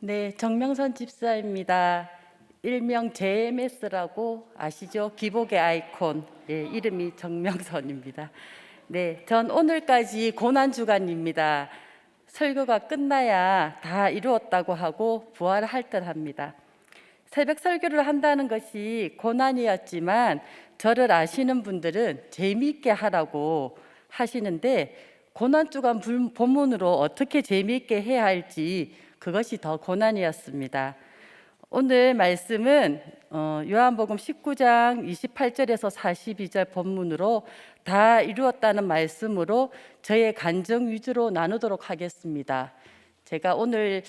네, 정명선 집사입니다. 일명 JMS라고 아시죠? 기복의 아이콘. 예, 이름이 정명선입니다. 네, 전 오늘까지 고난주간입니다. 설교가 끝나야 다 이루었다고 하고 부활할 듯합니다. 새벽 설교를 한다는 것이 고난이었지만 저를 아시는 분들은 재미있게 하라고 하시는데 고난주간 본문으로 어떻게 재미있게 해야 할지 그것이 더 고난이었습니다. 오늘 말씀은 요한복음 19장 28절에서 42절 본문으로 다 이루었다는 말씀으로 저의 간증 위주로 나누도록 하겠습니다. 제가 오늘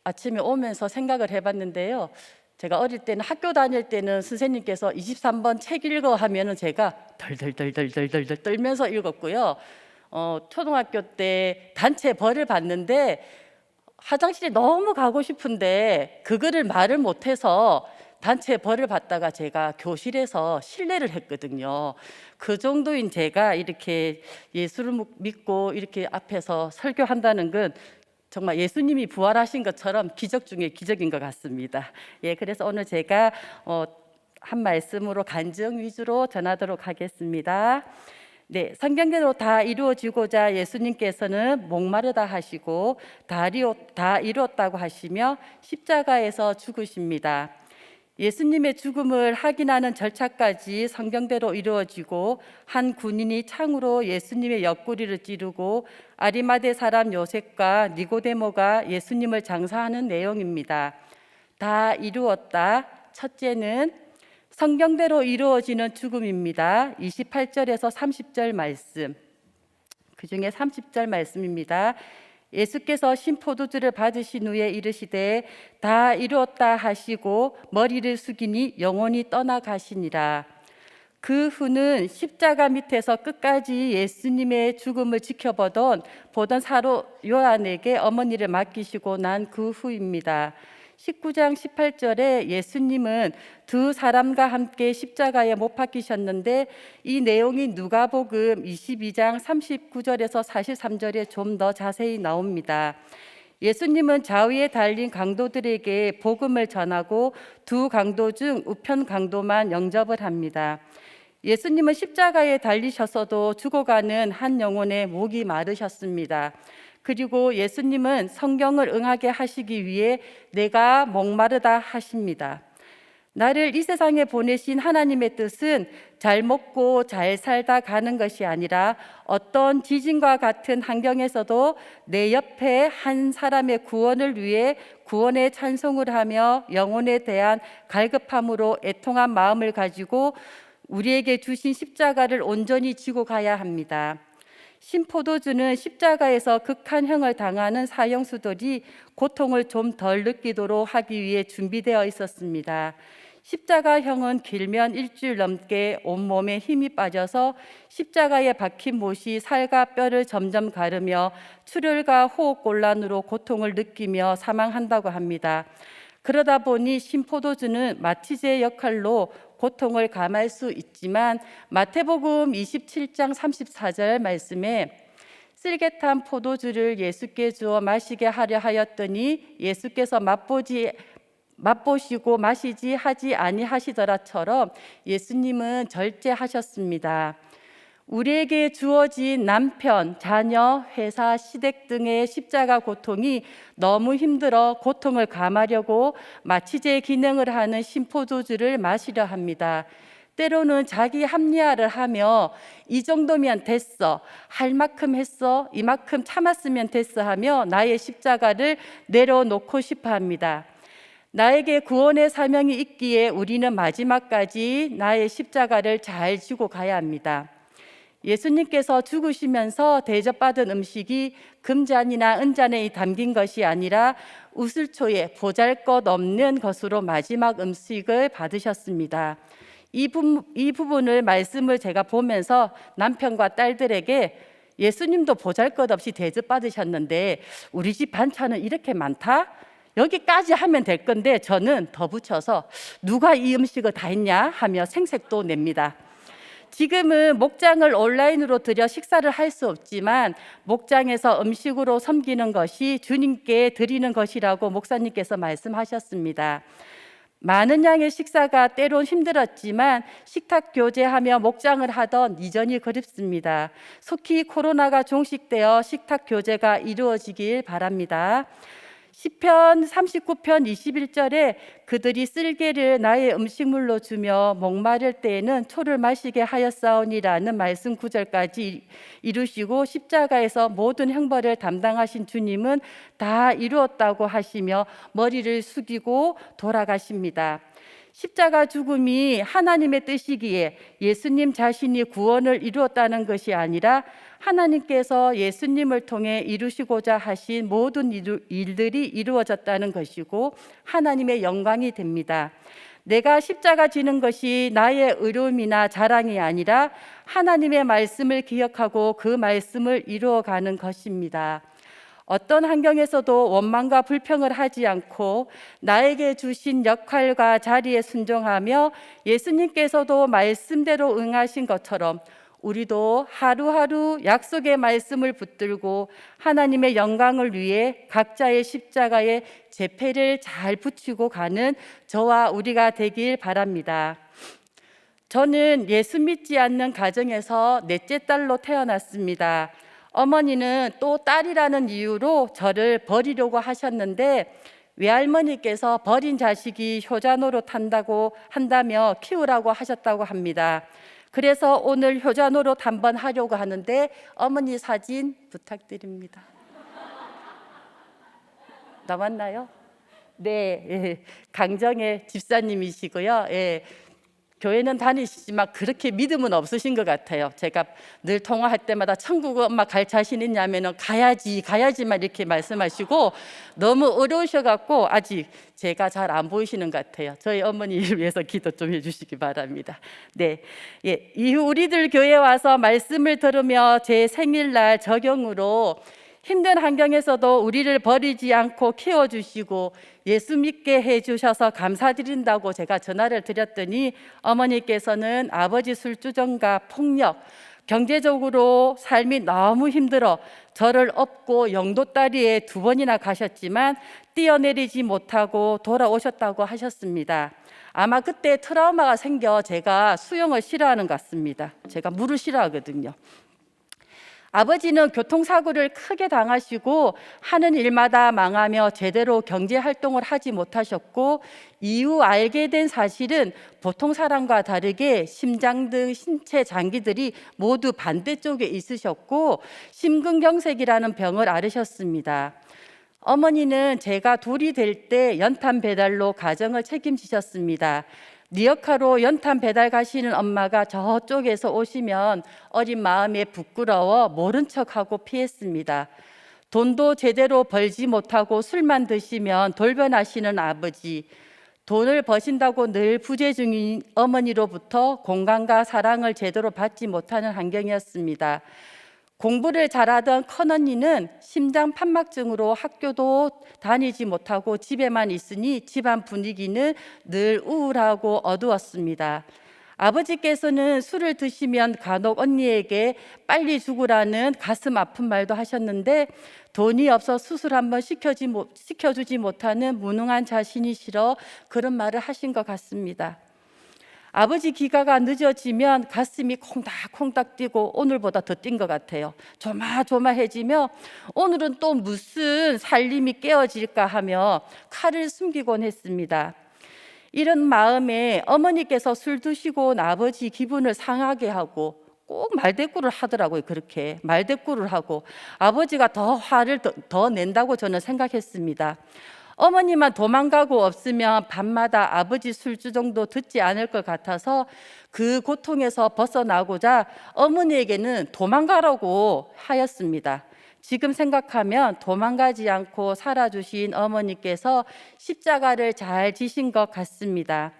아침에 오면서 생각을 해봤는데요. 제가 어릴 때는 학교 다닐 때는 선생님께서 23번 책 읽어 하면은 제가 덜덜덜덜덜덜 떨면서 읽었고요. 초등학교 때 단체 벌을 받는데 화장실에 너무 가고 싶은데 그거를 말을 못해서 단체 벌을 받다가 제가 교실에서 실례를 했거든요. 그 정도인 제가 이렇게 예수를 믿고 이렇게 앞에서 설교한다는 건 정말 예수님이 부활하신 것처럼 기적 중에 기적인 것 같습니다. 예, 그래서 오늘 제가 한 말씀으로 간증 위주로 전하도록 하겠습니다. 네, 성경대로 다 이루어지고자 예수님께서는 목마르다 하시고 다 이루었다고 하시며 십자가에서 죽으십니다. 예수님의 죽음을 확인하는 절차까지 성경대로 이루어지고 한 군인이 창으로 예수님의 옆구리를 찌르고 아리마대 사람 요셉과 니고데모가 예수님을 장사하는 내용입니다. 다 이루었다. 첫째는 성경대로 이루어지는 죽음입니다. 28절에서 30절 말씀. 그 중에 30절 말씀입니다. 예수께서 신포도주를 받으신 후에 이르시되 다 이루었다 하시고 머리를 숙이니 영혼이 떠나가시니라. 그 후는 십자가 밑에서 끝까지 예수님의 죽음을 지켜보던 사도 요한에게 어머니를 맡기시고 난 그 후입니다. 19장 18절에 예수님은 두 사람과 함께 십자가에 못 박히셨는데 이 내용이 누가복음 22장 39절에서 43절에 좀 더 자세히 나옵니다. 예수님은 좌위에 달린 강도들에게 복음을 전하고 두 강도 중 우편 강도만 영접을 합니다. 예수님은 십자가에 달리셨어도 죽어가는 한 영혼의 목이 마르셨습니다. 그리고 예수님은 성경을 응하게 하시기 위해 내가 목마르다 하십니다. 나를 이 세상에 보내신 하나님의 뜻은 잘 먹고 잘 살다 가는 것이 아니라 어떤 지진과 같은 환경에서도 내 옆에 한 사람의 구원을 위해 구원의 찬송을 하며 영혼에 대한 갈급함으로 애통한 마음을 가지고 우리에게 주신 십자가를 온전히 지고 가야 합니다. 신포도주는 십자가에서 극한형을 당하는 사형수들이 고통을 좀 덜 느끼도록 하기 위해 준비되어 있었습니다. 십자가형은 길면 일주일 넘게 온몸에 힘이 빠져서 십자가에 박힌 못이 살과 뼈를 점점 가르며 출혈과 호흡곤란으로 고통을 느끼며 사망한다고 합니다. 그러다 보니 신포도주는 마취제 역할로 고통을 감할 수 있지만 마태복음 27장 34절 말씀에 쓸개탄 포도주를 예수께 주어 마시게 하려 하였더니 예수께서 맛보시고 마시지 하지 아니하시더라처럼 예수님은 절제하셨습니다. 우리에게 주어진 남편, 자녀, 회사, 시댁 등의 십자가 고통이 너무 힘들어 고통을 감하려고 마취제 기능을 하는 신포도주를 마시려 합니다. 때로는 자기 합리화를 하며 이 정도면 됐어, 할 만큼 했어, 이만큼 참았으면 됐어 하며 나의 십자가를 내려놓고 싶어 합니다. 나에게 구원의 사명이 있기에 우리는 마지막까지 나의 십자가를 잘 지고 가야 합니다. 예수님께서 죽으시면서 대접받은 음식이 금잔이나 은잔에 담긴 것이 아니라 우슬초에 보잘것없는 것으로 마지막 음식을 받으셨습니다. 이 부분을 말씀을 제가 보면서 남편과 딸들에게 예수님도 보잘것없이 대접받으셨는데 우리 집 반찬은 이렇게 많다? 여기까지 하면 될 건데 저는 더 붙여서 누가 이 음식을 다 했냐 하며 생색도 냅니다. 지금은 목장을 온라인으로 들여 식사를 할 수 없지만 목장에서 음식으로 섬기는 것이 주님께 드리는 것이라고 목사님께서 말씀하셨습니다. 많은 양의 식사가 때론 힘들었지만 식탁 교제하며 목장을 하던 이전이 그립습니다. 속히 코로나가 종식되어 식탁 교제가 이루어지길 바랍니다. 시편 39편 21절에 그들이 쓸개를 나의 음식물로 주며 목마를 때에는 초를 마시게 하였사오니라는 말씀 9절까지 이루시고 십자가에서 모든 형벌을 담당하신 주님은 다 이루었다고 하시며 머리를 숙이고 돌아가십니다. 십자가 죽음이 하나님의 뜻이기에 예수님 자신이 구원을 이루었다는 것이 아니라 하나님께서 예수님을 통해 이루시고자 하신 모든 일들이 이루어졌다는 것이고 하나님의 영광이 됩니다. 내가 십자가 지는 것이 나의 의로움이나 자랑이 아니라 하나님의 말씀을 기억하고 그 말씀을 이루어가는 것입니다. 어떤 환경에서도 원망과 불평을 하지 않고 나에게 주신 역할과 자리에 순종하며 예수님께서도 말씀대로 응하신 것처럼 우리도 하루하루 약속의 말씀을 붙들고 하나님의 영광을 위해 각자의 십자가에 제패를 잘 붙이고 가는 저와 우리가 되길 바랍니다. 저는 예수 믿지 않는 가정에서 넷째 딸로 태어났습니다. 어머니는 또 딸이라는 이유로 저를 버리려고 하셨는데 외할머니께서 버린 자식이 효자 노릇 한다며 키우라고 하셨다고 합니다. 그래서 오늘 효자 노릇 한번 하려고 하는데 어머니 사진 부탁드립니다. 남았나요? 네, 예, 강정의 집사님이시고요. 예, 교회는 다니시지만 그렇게 믿음은 없으신 것 같아요. 제가 늘 통화할 때마다 천국 엄마 갈 자신 있냐면은 가야지만 이렇게 말씀하시고 너무 어려우셔갖고 아직 제가 잘 안 보이시는 것 같아요. 저희 어머니를 위해서 기도 좀 해주시기 바랍니다. 네, 예, 이후 우리들 교회 와서 말씀을 들으며 제 생일날 적용으로 힘든 환경에서도 우리를 버리지 않고 키워주시고 예수 믿게 해주셔서 감사드린다고 제가 전화를 드렸더니 어머니께서는 아버지 술주정과 폭력, 경제적으로 삶이 너무 힘들어 저를 업고 영도다리에 2번이나 가셨지만 뛰어내리지 못하고 돌아오셨다고 하셨습니다. 아마 그때 트라우마가 생겨 제가 수영을 싫어하는 것 같습니다. 제가 물을 싫어하거든요. 아버지는 교통사고를 크게 당하시고 하는 일마다 망하며 제대로 경제활동을 하지 못하셨고 이후 알게 된 사실은 보통 사람과 다르게 심장 등 신체 장기들이 모두 반대쪽에 있으셨고 심근경색이라는 병을 앓으셨습니다. 어머니는 제가 둘이 될 때 연탄 배달로 가정을 책임지셨습니다. 리어카로 연탄 배달 가시는 엄마가 저쪽에서 오시면 어린 마음에 부끄러워 모른 척하고 피했습니다. 돈도 제대로 벌지 못하고 술만 드시면 돌변하시는 아버지, 돈을 버신다고 늘 부재 중인 어머니로부터 공감과 사랑을 제대로 받지 못하는 환경이었습니다. 공부를 잘하던 큰언니는 심장 판막증으로 학교도 다니지 못하고 집에만 있으니 집안 분위기는 늘 우울하고 어두웠습니다. 아버지께서는 술을 드시면 간혹 언니에게 빨리 죽으라는 가슴 아픈 말도 하셨는데 돈이 없어 수술 한번 시켜주지 못하는 무능한 자신이 싫어 그런 말을 하신 것 같습니다. 아버지 귀가가 늦어지면 가슴이 콩닥콩닥 뛰고 오늘보다 더 뛴 것 같아요. 조마조마해지며 오늘은 또 무슨 살림이 깨어질까 하며 칼을 숨기곤 했습니다. 이런 마음에 어머니께서 술 드시고 온 아버지 기분을 상하게 하고 꼭 말대꾸를 하더라고요. 그렇게 말대꾸를 하고 아버지가 더 화를 더 낸다고 저는 생각했습니다. 어머니만 도망가고 없으면 밤마다 아버지 술주정도 듣지 않을 것 같아서 그 고통에서 벗어나고자 어머니에게는 도망가라고 하였습니다. 지금 생각하면 도망가지 않고 살아주신 어머니께서 십자가를 잘 지신 것 같습니다.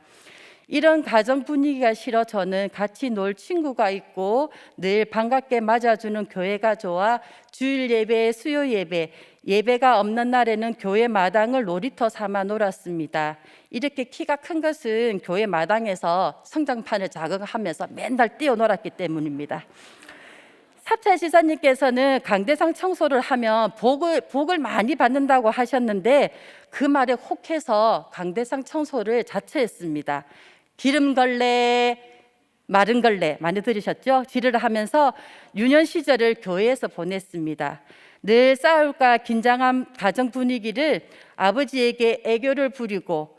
이런 가정 분위기가 싫어 저는 같이 놀 친구가 있고 늘 반갑게 맞아주는 교회가 좋아 주일 예배, 수요 예배, 예배가 없는 날에는 교회 마당을 놀이터 삼아 놀았습니다. 이렇게 키가 큰 것은 교회 마당에서 성장판을 자극하면서 맨날 뛰어놀았기 때문입니다. 사찰 지사님께서는 강대상 청소를 하면 복을 많이 받는다고 하셨는데 그 말에 혹해서 강대상 청소를 자처했습니다. 기름걸레, 마른 걸레 많이 들으셨죠? 지를 하면서 유년 시절을 교회에서 보냈습니다. 늘 싸울까 긴장한 가정 분위기를 아버지에게 애교를 부리고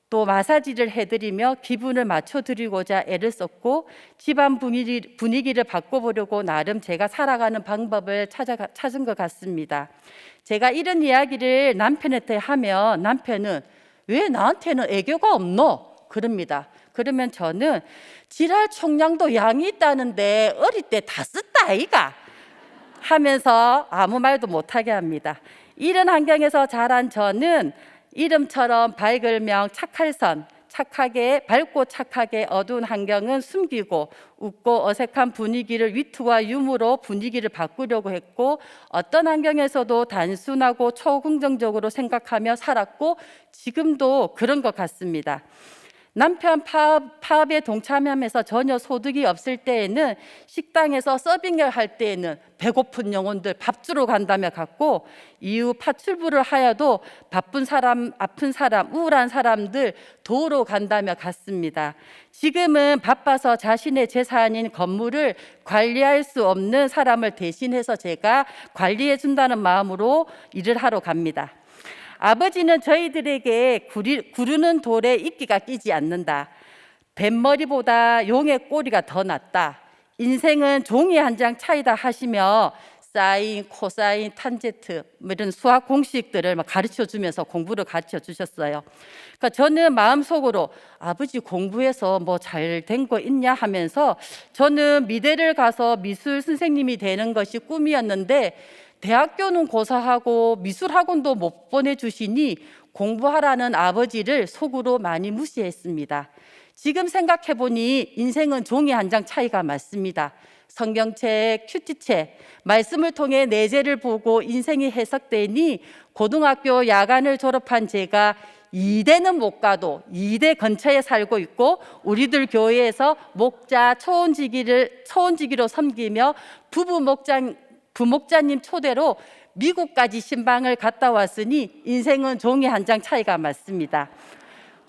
또 마사지를 해드리며 기분을 맞춰드리고자 애를 썼고 집안 분위기를 바꿔보려고 나름 제가 살아가는 방법을 찾은 것 같습니다. 제가 이런 이야기를 남편한테 하면 남편은 왜 나한테는 애교가 없노? 그럽니다. 그러면 저는 지랄 총량도 양이 있다는데 어릴 때 다 썼다 아이가? 하면서 아무 말도 못하게 합니다. 이런 환경에서 자란 저는 이름처럼 밝을명 착할선, 밝고 착하게 어두운 환경은 숨기고 웃고 어색한 분위기를 위트와 유머로 분위기를 바꾸려고 했고 어떤 환경에서도 단순하고 초긍정적으로 생각하며 살았고 지금도 그런 것 같습니다. 남편 파업에 동참하면서 전혀 소득이 없을 때에는 식당에서 서빙을 할 때에는 배고픈 영혼들 밥 주러 간다며 갔고 이후 파출부를 하여도 바쁜 사람, 아픈 사람, 우울한 사람들 도우러 간다며 갔습니다. 지금은 바빠서 자신의 재산인 건물을 관리할 수 없는 사람을 대신해서 제가 관리해 준다는 마음으로 일을 하러 갑니다. 아버지는 저희들에게 구르는 돌에 이끼가 끼지 않는다. 뱃머리보다 용의 꼬리가 더 낫다. 인생은 종이 한 장 차이다 하시며 사인, 코사인, 탄제트 이런 수학 공식들을 가르쳐 주면서 공부를 가르쳐 주셨어요. 그러니까 저는 마음속으로 아버지 공부해서 뭐 잘 된 거 있냐 하면서 저는 미대를 가서 미술 선생님이 되는 것이 꿈이었는데 대학교는 고사하고 미술학원도 못 보내주시니 공부하라는 아버지를 속으로 많이 무시했습니다. 지금 생각해보니 인생은 종이 한 장 차이가 맞습니다. 성경책, 큐티책, 말씀을 통해 내재를 보고 인생이 해석되니 고등학교 야간을 졸업한 제가 이대는 못 가도 이대 근처에 살고 있고 우리들 교회에서 목자, 초원지기로 섬기며 부목자님 초대로 미국까지 신방을 갔다 왔으니 인생은 종이 한 장 차이가 맞습니다.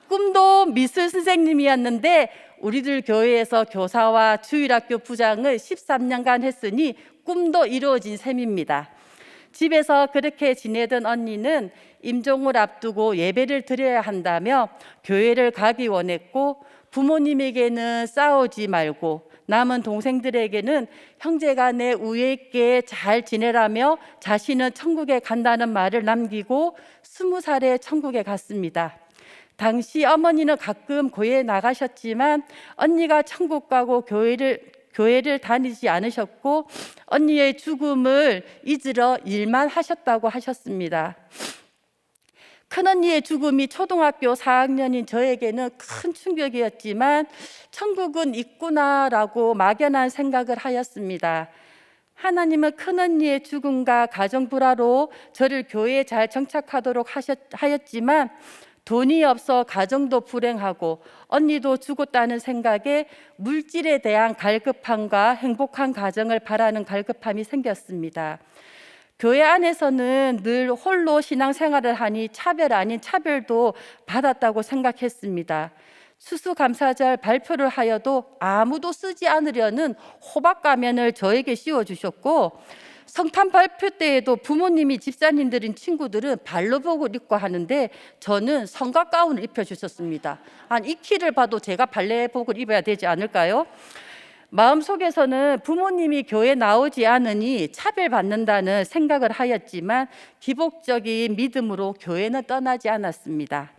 꿈도 미술 선생님이었는데 우리들 교회에서 교사와 주일학교 부장을 13년간 했으니 꿈도 이루어진 셈입니다. 집에서 그렇게 지내던 언니는 임종을 앞두고 예배를 드려야 한다며 교회를 가기 원했고 부모님에게는 싸우지 말고 남은 동생들에게는 형제간에 우애 있게 잘 지내라며 자신은 천국에 간다는 말을 남기고 20살에 천국에 갔습니다. 당시 어머니는 가끔 교회에 나가셨지만 언니가 천국 가고 교회를 다니지 않으셨고 언니의 죽음을 잊으러 일만 하셨다고 하셨습니다. 큰언니의 죽음이 초등학교 4학년인 저에게는 큰 충격이었지만 천국은 있구나라고 막연한 생각을 하였습니다. 하나님은 큰언니의 죽음과 가정 불화로 저를 교회에 잘 정착하도록 하였지만 돈이 없어 가정도 불행하고 언니도 죽었다는 생각에 물질에 대한 갈급함과 행복한 가정을 바라는 갈급함이 생겼습니다. 교회 안에서는 늘 홀로 신앙생활을 하니 차별 아닌 차별도 받았다고 생각했습니다. 추수감사절 발표를 하여도 아무도 쓰지 않으려는 호박 가면을 저에게 씌워주셨고 성탄 발표 때에도 부모님이 집사님들인 친구들은 발로복을 입고 하는데 저는 성가 가운을 입혀주셨습니다. 이 키를 봐도 제가 발레복을 입어야 되지 않을까요? 마음속에서는 부모님이 교회 나오지 않으니 차별받는다는 생각을 하였지만 기복적인 믿음으로 교회는 떠나지 않았습니다.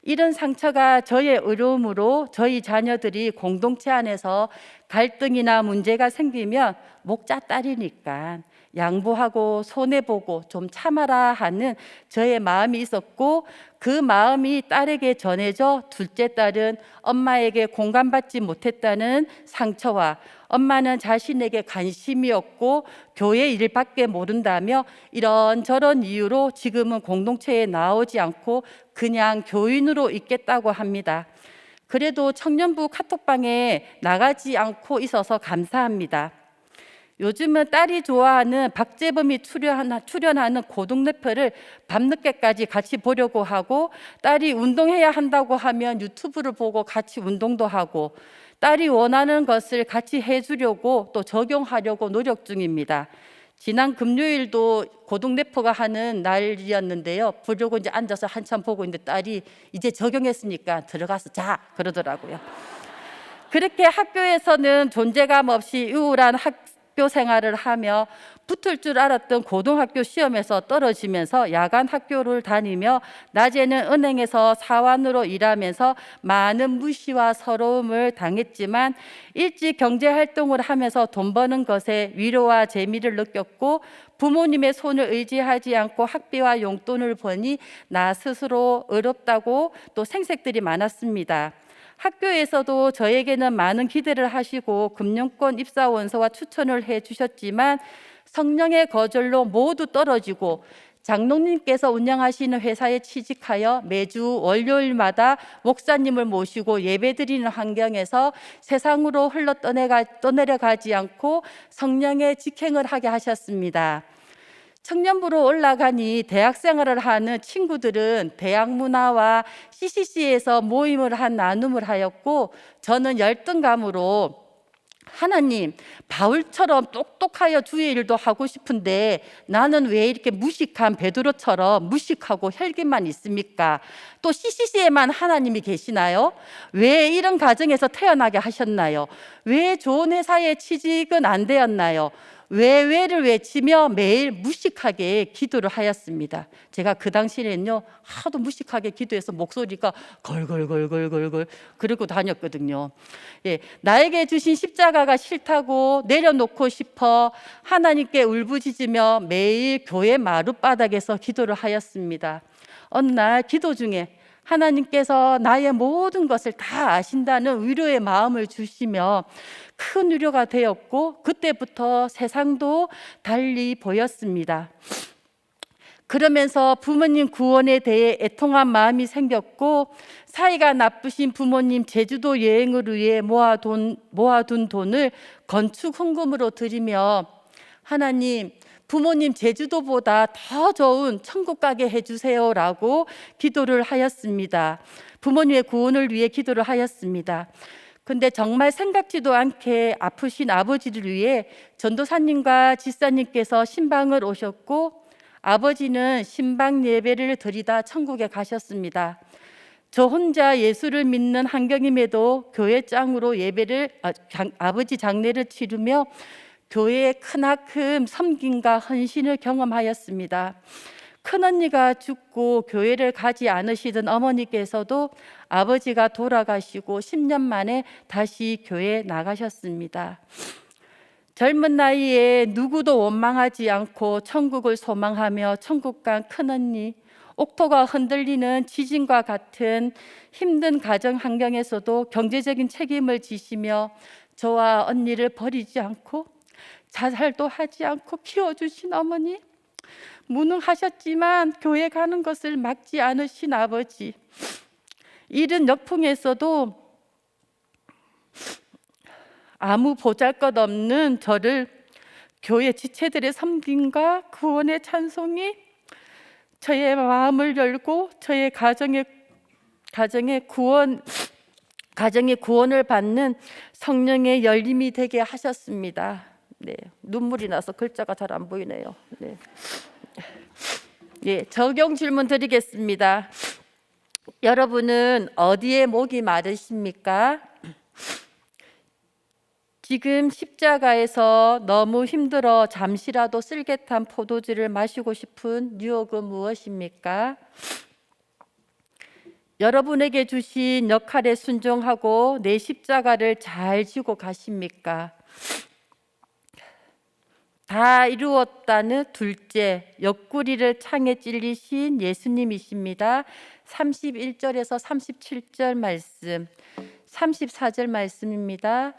이런 상처가 저의 어려움으로 저희 자녀들이 공동체 안에서 갈등이나 문제가 생기면 목자 딸이니까 양보하고 손해보고 좀 참아라 하는 저의 마음이 있었고, 그 마음이 딸에게 전해져 둘째 딸은 엄마에게 공감받지 못했다는 상처와 엄마는 자신에게 관심이 없고 교회 일밖에 모른다며 이런저런 이유로 지금은 공동체에 나오지 않고 그냥 교인으로 있겠다고 합니다. 그래도 청년부 카톡방에 나가지 않고 있어서 감사합니다. 요즘은 딸이 좋아하는 박재범이 출연하는 고등래퍼를 밤늦게까지 같이 보려고 하고, 딸이 운동해야 한다고 하면 유튜브를 보고 같이 운동도 하고, 딸이 원하는 것을 같이 해주려고 또 적용하려고 노력 중입니다. 지난 금요일도 고등래퍼가 하는 날이었는데요. 보려고 이제 앉아서 한참 보고 있는데 딸이 이제 적용했으니까 들어가서 자 그러더라고요. 그렇게 학교에서는 존재감 없이 우울한 학교 생활을 하며 붙을 줄 알았던 고등학교 시험에서 떨어지면서 야간 학교를 다니며 낮에는 은행에서 사원으로 일하면서 많은 무시와 서러움을 당했지만 일찍 경제활동을 하면서 돈 버는 것에 위로와 재미를 느꼈고, 부모님의 손을 의지하지 않고 학비와 용돈을 버니 나 스스로 어렵다고 또 생색들이 많았습니다. 학교에서도 저에게는 많은 기대를 하시고 금융권 입사 원서와 추천을 해 주셨지만 성령의 거절로 모두 떨어지고, 장로님께서 운영하시는 회사에 취직하여 매주 월요일마다 목사님을 모시고 예배드리는 환경에서 세상으로 흘러 떠내려가지 않고 성령의 직행을 하게 하셨습니다. 청년부로 올라가니 대학생활을 하는 친구들은 대학 문화와 CCC에서 모임을 한 나눔을 하였고, 저는 열등감으로 하나님, 바울처럼 똑똑하여 주의 일도 하고 싶은데 나는 왜 이렇게 무식한 베드로처럼 무식하고 혈기만 있습니까? 또 CCC에만 하나님이 계시나요? 왜 이런 가정에서 태어나게 하셨나요? 왜 좋은 회사에 취직은 안 되었나요? 왜를 외치며 매일 무식하게 기도를 하였습니다. 제가 그 당시에는요 하도 무식하게 기도해서 목소리가 걸걸걸걸걸걸 그러고 다녔거든요. 예, 나에게 주신 십자가가 싫다고 내려놓고 싶어 하나님께 울부짖으며 매일 교회 마룻바닥에서 기도를 하였습니다. 어느 날 기도 중에 하나님께서 나의 모든 것을 다 아신다는 위로의 마음을 주시며 큰 위로가 되었고, 그때부터 세상도 달리 보였습니다. 그러면서 부모님 구원에 대해 애통한 마음이 생겼고, 사이가 나쁘신 부모님 제주도 여행을 위해 모아둔 돈을 건축 헌금으로 드리며 하나님, 부모님 제주도보다 더 좋은 천국 가게 해주세요라고 기도를 하였습니다. 부모님의 구원을 위해 기도를 하였습니다. 근데 정말 생각지도 않게 아프신 아버지를 위해 전도사님과 집사님께서 신방을 오셨고, 아버지는 신방 예배를 드리다 천국에 가셨습니다. 저 혼자 예수를 믿는 환경임에도 교회장으로 아버지 장례를 치르며 교회의 크나큰 섬김과 헌신을 경험하였습니다. 큰언니가 죽고 교회를 가지 않으시던 어머니께서도 아버지가 돌아가시고 10년 만에 다시 교회에 나가셨습니다. 젊은 나이에 누구도 원망하지 않고 천국을 소망하며 천국 간 큰언니, 옥토가 흔들리는 지진과 같은 힘든 가정 환경에서도 경제적인 책임을 지시며 저와 언니를 버리지 않고 자살도 하지 않고 키워주신 어머니, 무능하셨지만 교회 가는 것을 막지 않으신 아버지, 이른 역풍에서도 아무 보잘것없는 저를 교회 지체들의 섬김과 구원의 찬송이 저의 마음을 열고 저의 가정의 구원을 받는 성령의 열림이 되게 하셨습니다. 네, 눈물이 나서 글자가 잘 안 보이네요. 네. 예, 적용 질문 드리겠습니다. 여러분은 어디에 목이 마르십니까? 지금 십자가에서 너무 힘들어 잠시라도 쓸개탄 포도주를 마시고 싶은 유혹은 무엇입니까? 여러분에게 주신 역할에 순종하고 내 십자가를 잘 지고 가십니까? 다 이루었다는 둘째, 옆구리를 창에 찔리신 예수님이십니다. 31절에서 37절 말씀, 34절 말씀입니다.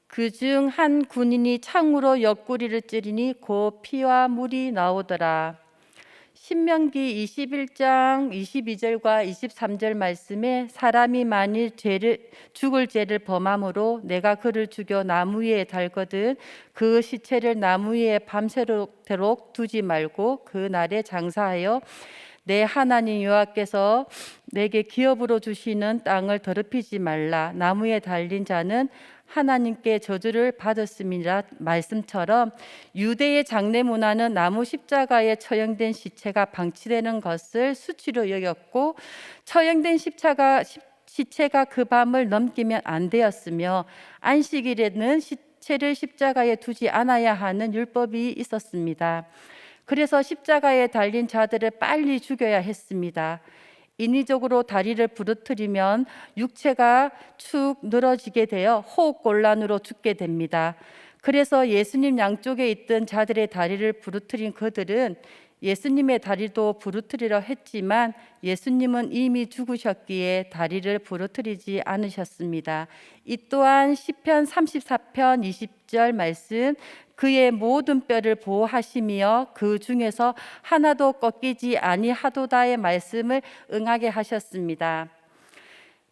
그중 한 군인이 창으로 옆구리를 찌르니 곧 피와 물이 나오더라. 신명기 21장 22절과 23절 말씀에 사람이 만일 죽을 죄를 범함으로 내가 그를 죽여 나무 위에 달거든 그 시체를 나무 위에 밤새도록 두지 말고 그 날에 장사하여 내 하나님 여호와께서 내게 기업으로 주시는 땅을 더럽히지 말라. 나무에 달린 자는 하나님께 저주를 받았음이라 말씀처럼 유대의 장례 문화는 나무 십자가에 처형된 시체가 방치되는 것을 수치로 여겼고 처형된 시체가 그 밤을 넘기면 안 되었으며 안식일에는 시체를 십자가에 두지 않아야 하는 율법이 있었습니다. 그래서 십자가에 달린 자들을 빨리 죽여야 했습니다. 인위적으로 다리를 부러뜨리면 육체가 축 늘어지게 되어 호흡곤란으로 죽게 됩니다. 그래서 예수님 양쪽에 있던 자들의 다리를 부러뜨린 그들은 예수님의 다리도 부러뜨리려 했지만 예수님은 이미 죽으셨기에 다리를 부러뜨리지 않으셨습니다. 이 또한 시편 34편 20절 말씀, 그의 모든 뼈를 보호하시며 그 중에서 하나도 꺾이지 아니하도다의 말씀을 응하게 하셨습니다.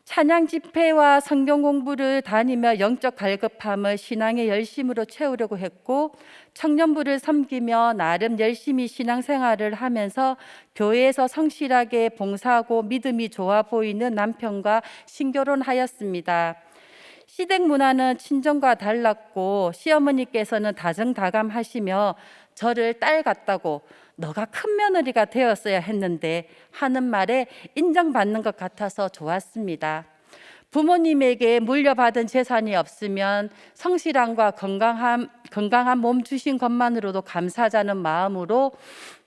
찬양 집회와 성경 공부를 다니며 영적 갈급함을 신앙의 열심으로 채우려고 했고 청년부를 섬기며 나름 열심히 신앙생활을 하면서 교회에서 성실하게 봉사하고 믿음이 좋아 보이는 남편과 신결혼하였습니다. 시댁 문화는 친정과 달랐고 시어머니께서는 다정다감하시며 저를 딸 같다고 너가 큰 며느리가 되었어야 했는데 하는 말에 인정받는 것 같아서 좋았습니다. 부모님에게 물려받은 재산이 없으면 성실함과 건강한 몸 주신 것만으로도 감사하자는 마음으로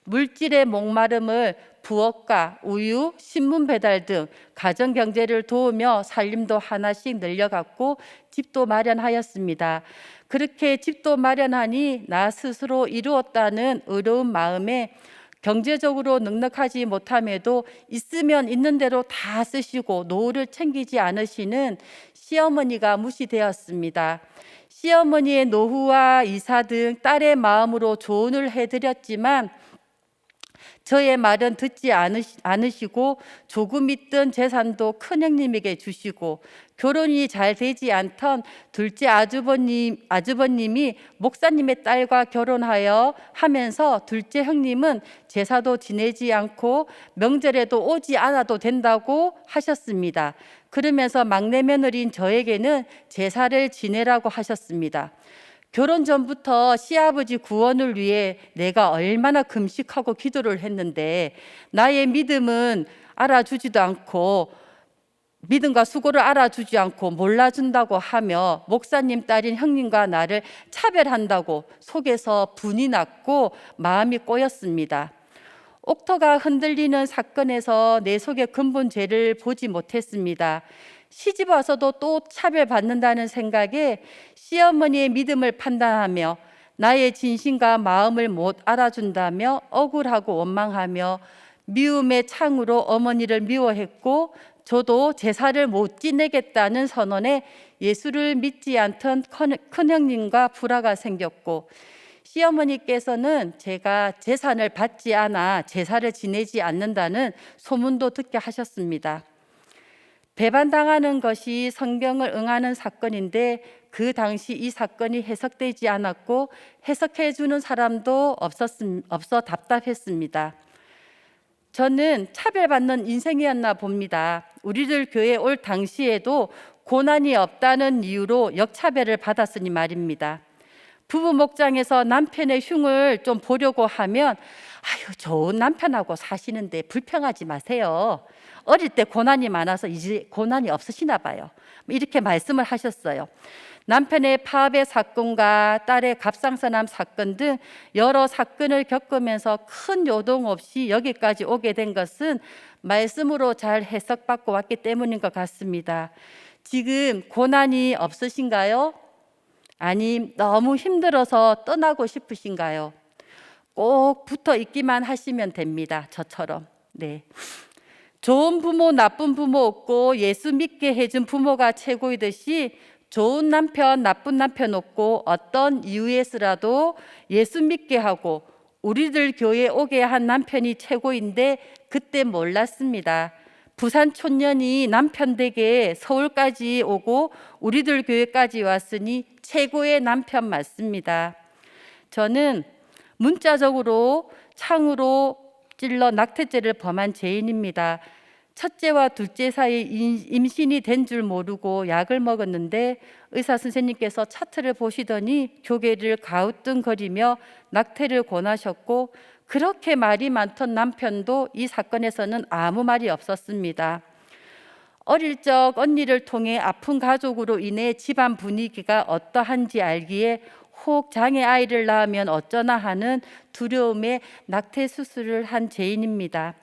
물질의 목마름을 부엌과 우유, 신문 배달 등 가정 경제를 도우며 살림도 하나씩 늘려갔고 집도 마련하였습니다. 그렇게 집도 마련하니 나 스스로 이루었다는 의로운 마음에 경제적으로 넉넉하지 못함에도 있으면 있는 대로 다 쓰시고 노후를 챙기지 않으시는 시어머니가 무시되었습니다. 시어머니의 노후와 이사 등 딸의 마음으로 조언을 해드렸지만 저의 말은 듣지 않으시고 조금 있던 재산도 큰형님에게 주시고 결혼이 잘 되지 않던 둘째 아주버님이 목사님의 딸과 결혼하여 하면서 둘째 형님은 제사도 지내지 않고 명절에도 오지 않아도 된다고 하셨습니다. 그러면서 막내 며느리인 저에게는 제사를 지내라고 하셨습니다. 결혼 전부터 시아버지 구원을 위해 내가 얼마나 금식하고 기도를 했는데 나의 믿음은 알아주지도 않고 믿음과 수고를 알아주지 않고 몰라준다고 하며 목사님 딸인 형님과 나를 차별한다고 속에서 분이 났고 마음이 꼬였습니다. 옥토가 흔들리는 사건에서 내 속의 근본 죄를 보지 못했습니다. 시집 와서도 또 차별받는다는 생각에 시어머니의 믿음을 판단하며 나의 진심과 마음을 못 알아준다며 억울하고 원망하며 미움의 창으로 어머니를 미워했고 저도 제사를 못 지내겠다는 선언에 예수를 믿지 않던 큰형님과 불화가 생겼고 시어머니께서는 제가 재산을 받지 않아 제사를 지내지 않는다는 소문도 듣게 하셨습니다. 배반당하는 것이 성경을 응하는 사건인데 그 당시 이 사건이 해석되지 않았고 해석해 주는 사람도 없어 답답했습니다. 저는 차별받는 인생이었나 봅니다. 우리들 교회 올 당시에도 고난이 없다는 이유로 역차별을 받았으니 말입니다. 부부 목장에서 남편의 흉을 좀 보려고 하면 아유 좋은 남편하고 사시는데 불평하지 마세요. 어릴 때 고난이 많아서 이제 고난이 없으시나 봐요. 이렇게 말씀을 하셨어요. 남편의 파업의 사건과 딸의 갑상선암 사건 등 여러 사건을 겪으면서 큰 요동 없이 여기까지 오게 된 것은 말씀으로 잘 해석받고 왔기 때문인 것 같습니다. 지금 고난이 없으신가요? 아님 너무 힘들어서 떠나고 싶으신가요? 꼭 붙어 있기만 하시면 됩니다. 저처럼. 네. 좋은 부모, 나쁜 부모 없고 예수 믿게 해준 부모가 최고이듯이 좋은 남편, 나쁜 남편 없고 어떤 이유에서라도 예수 믿게 하고 우리들 교회에 오게 한 남편이 최고인데 그때 몰랐습니다. 부산 촌년이 남편 댁에 서울까지 오고 우리들 교회까지 왔으니 최고의 남편 맞습니다. 저는 문자적으로 창으로 찔러 낙태죄를 범한 죄인입니다. 첫째와 둘째 사이 임신이 된 줄 모르고 약을 먹었는데 의사 선생님께서 차트를 보시더니 교계를 가우뚱거리며 낙태를 권하셨고 그렇게 말이 많던 남편도 이 사건에서는 아무 말이 없었습니다. 어릴 적 언니를 통해 아픈 가족으로 인해 집안 분위기가 어떠한지 알기에 혹 장애 아이를 낳으면 어쩌나 하는 두려움에 낙태 수술을 한 죄인입니다.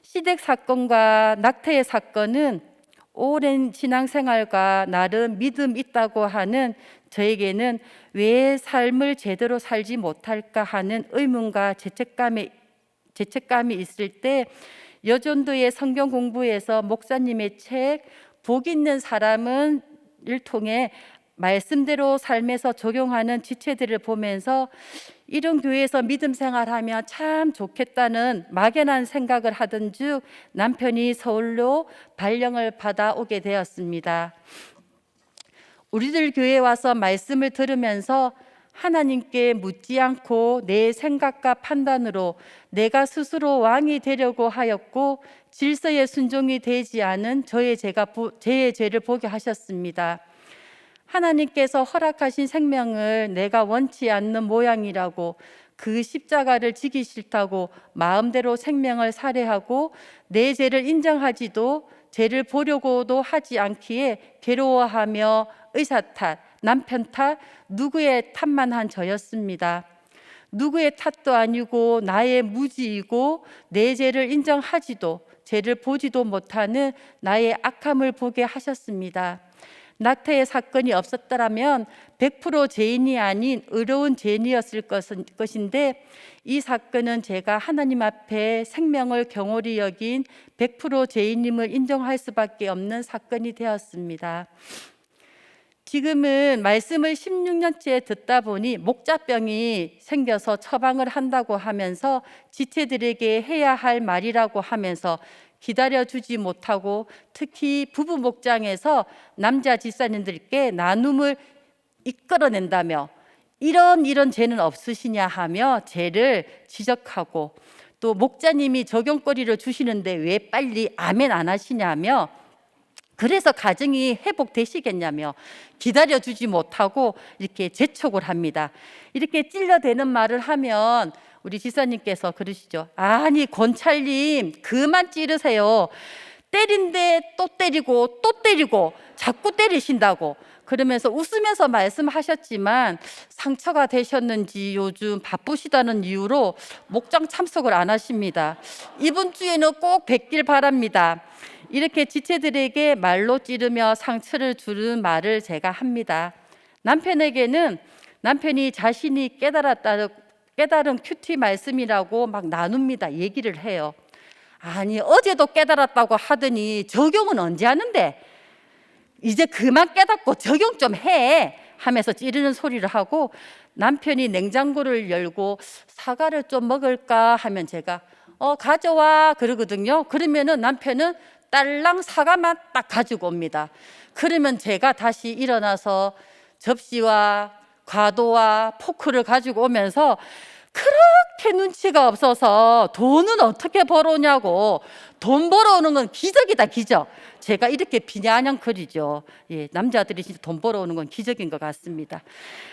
시댁 사건과 낙태의 사건은 오랜 신앙생활과 나름 믿음 있다고 하는 저에게는 왜 삶을 제대로 살지 못할까 하는 의문과 죄책감이 있을 때 여전도의 성경 공부에서 목사님의 책 복 있는 사람은 을 통해 말씀대로 삶에서 적용하는 지체들을 보면서 이런 교회에서 믿음 생활하면 참 좋겠다는 막연한 생각을 하던 중 남편이 서울로 발령을 받아 오게 되었습니다. 우리들 교회에 와서 말씀을 들으면서 하나님께 묻지 않고 내 생각과 판단으로 내가 스스로 왕이 되려고 하였고 질서에 순종이 되지 않은 저의 죄를 보게 하셨습니다. 하나님께서 허락하신 생명을 내가 원치 않는 모양이라고 그 십자가를 지기 싫다고 마음대로 생명을 살해하고 내 죄를 인정하지도 죄를 보려고도 하지 않기에 괴로워하며 의사 탓, 남편 탓, 누구의 탓만 한 저였습니다. 누구의 탓도 아니고 나의 무지이고 내 죄를 인정하지도 죄를 보지도 못하는 나의 악함을 보게 하셨습니다. 낙태의 사건이 없었더라면 100% 죄인이 아닌 의로운 죄인이었을 것인데 이 사건은 제가 하나님 앞에 생명을 경홀히 여긴 100% 죄인임을 인정할 수밖에 없는 사건이 되었습니다. 지금은 말씀을 16년째 듣다 보니 목자병이 생겨서 처방을 한다고 하면서 지체들에게 해야 할 말이라고 하면서 기다려주지 못하고 특히 부부 목장에서 남자 집사님들께 나눔을 이끌어낸다며 이런 죄는 없으시냐 하며 죄를 지적하고 또 목자님이 적용거리를 주시는데 왜 빨리 아멘 안 하시냐며 그래서 가정이 회복되시겠냐며 기다려주지 못하고 이렇게 재촉을 합니다. 이렇게 찔러대는 말을 하면 우리 지사님께서 그러시죠. 아니 권찰님 그만 찌르세요. 때린데 또 때리고 또 때리고 자꾸 때리신다고 그러면서 웃으면서 말씀하셨지만 상처가 되셨는지 요즘 바쁘시다는 이유로 목장 참석을 안 하십니다. 이번 주에는 꼭 뵙길 바랍니다. 이렇게 지체들에게 말로 찌르며 상처를 주는 말을 제가 합니다. 남편에게는 남편이 자신이 깨달은 큐티 말씀이라고 막 나눕니다. 얘기를 해요. 아니 어제도 깨달았다고 하더니 적용은 언제 하는데 이제 그만 깨닫고 적용 좀 해 하면서 찌르는 소리를 하고 남편이 냉장고를 열고 사과를 좀 먹을까 하면 제가 가져와 그러거든요. 그러면은 남편은 딸랑 사과만 딱 가지고 옵니다. 그러면 제가 다시 일어나서 접시와 과도와 포크를 가지고 오면서 그렇게 눈치가 없어서 돈은 어떻게 벌어오냐고 돈 벌어오는 건 기적이다 기적. 제가 이렇게 비아냥거리죠. 예, 남자들이 진짜 돈 벌어오는 건 기적인 것 같습니다.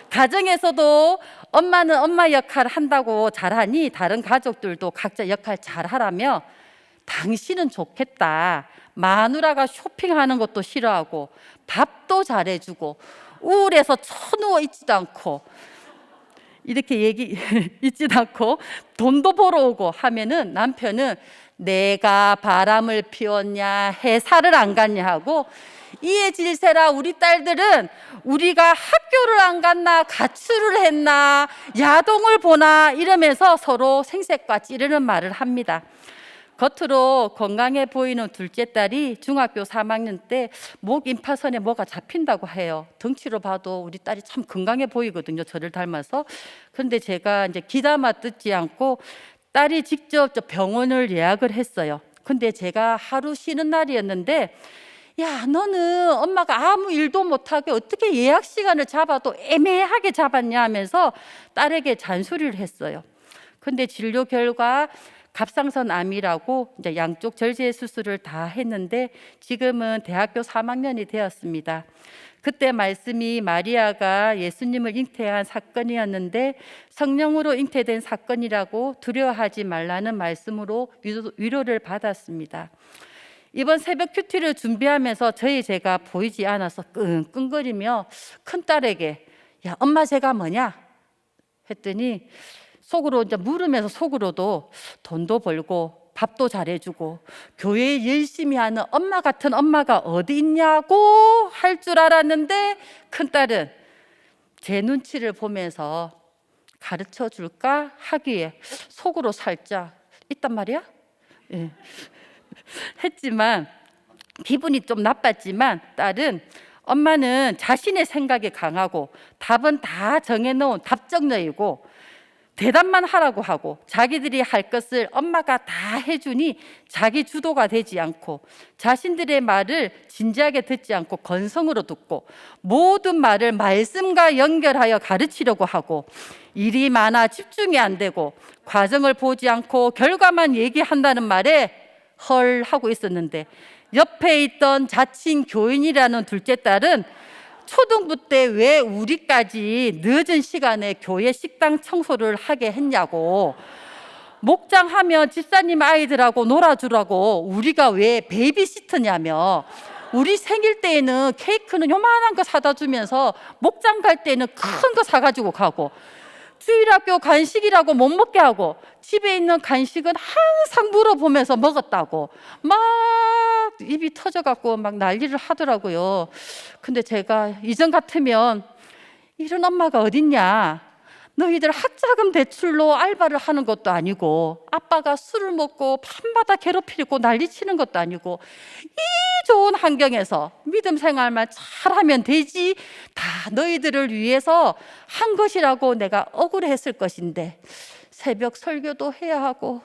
가정에서도 엄마는 엄마 역할 한다고 잘하니 다른 가족들도 각자 역할 잘하라며 당신은 좋겠다. 마누라가 쇼핑하는 것도 싫어하고 밥도 잘해주고 우울해서 쳐누워 있지도 않고 이렇게 있지도 않고 돈도 벌어오고 하면은 남편은 내가 바람을 피웠냐 해살을 안 갔냐 하고 이해질세라 우리 딸들은 우리가 학교를 안 갔나 가출을 했나 야동을 보나 이러면서 서로 생색과 찌르는 말을 합니다. 겉으로 건강해 보이는 둘째 딸이 중학교 3학년 때 목 임파선에 뭐가 잡힌다고 해요. 덩치로 봐도 우리 딸이 참 건강해 보이거든요. 저를 닮아서. 그런데 제가 이제 귀담아 듣지 않고 딸이 직접 저 병원을 예약을 했어요. 근데 제가 하루 쉬는 날이었는데 야, 너는 엄마가 아무 일도 못하게 어떻게 예약 시간을 잡아도 애매하게 잡았냐 하면서 딸에게 잔소리를 했어요. 근데 진료 결과 갑상선 암이라고 이제 양쪽 절제 수술을 다 했는데 지금은 대학교 3학년이 되었습니다. 그때 말씀이 마리아가 예수님을 잉태한 사건이었는데 성령으로 잉태된 사건이라고 두려워하지 말라는 말씀으로 위로를 받았습니다. 이번 새벽 큐티를 준비하면서 제가 보이지 않아서 끙끙거리며 큰딸에게 야, 엄마 제가 뭐냐? 했더니 속으로 이제 물으면서 속으로도 돈도 벌고 밥도 잘해주고 교회에 열심히 하는 엄마 같은 엄마가 어디 있냐고 할 줄 알았는데 큰딸은 제 눈치를 보면서 가르쳐 줄까 하기에 속으로 살짝 있단 말이야. 예. 했지만 기분이 좀 나빴지만 딸은 엄마는 자신의 생각이 강하고 답은 다 정해놓은 답정너이고 대답만 하라고 하고 자기들이 할 것을 엄마가 다 해주니 자기 주도가 되지 않고 자신들의 말을 진지하게 듣지 않고 건성으로 듣고 모든 말을 말씀과 연결하여 가르치려고 하고 일이 많아 집중이 안 되고 과정을 보지 않고 결과만 얘기한다는 말에 헐 하고 있었는데 옆에 있던 자칭 교인이라는 둘째 딸은 초등부 때 왜 우리까지 늦은 시간에 교회 식당 청소를 하게 했냐고, 목장하면 집사님 아이들하고 놀아주라고 우리가 왜 베이비시터냐며, 우리 생일 때에는 케이크는 요만한 거 사다 주면서 목장 갈 때는 큰 거 사가지고 가고 주일학교 간식이라고 못 먹게 하고 집에 있는 간식은 항상 물어보면서 먹었다고 막 입이 터져갖고 막 난리를 하더라고요. 근데 제가 이전 같으면 이런 엄마가 어딨냐, 너희들 학자금 대출로 알바를 하는 것도 아니고 아빠가 술을 먹고 밤마다 괴롭히고 난리치는 것도 아니고 이 좋은 환경에서 믿음 생활만 잘하면 되지, 다 너희들을 위해서 한 것이라고 내가 억울했을 것인데 새벽 설교도 해야 하고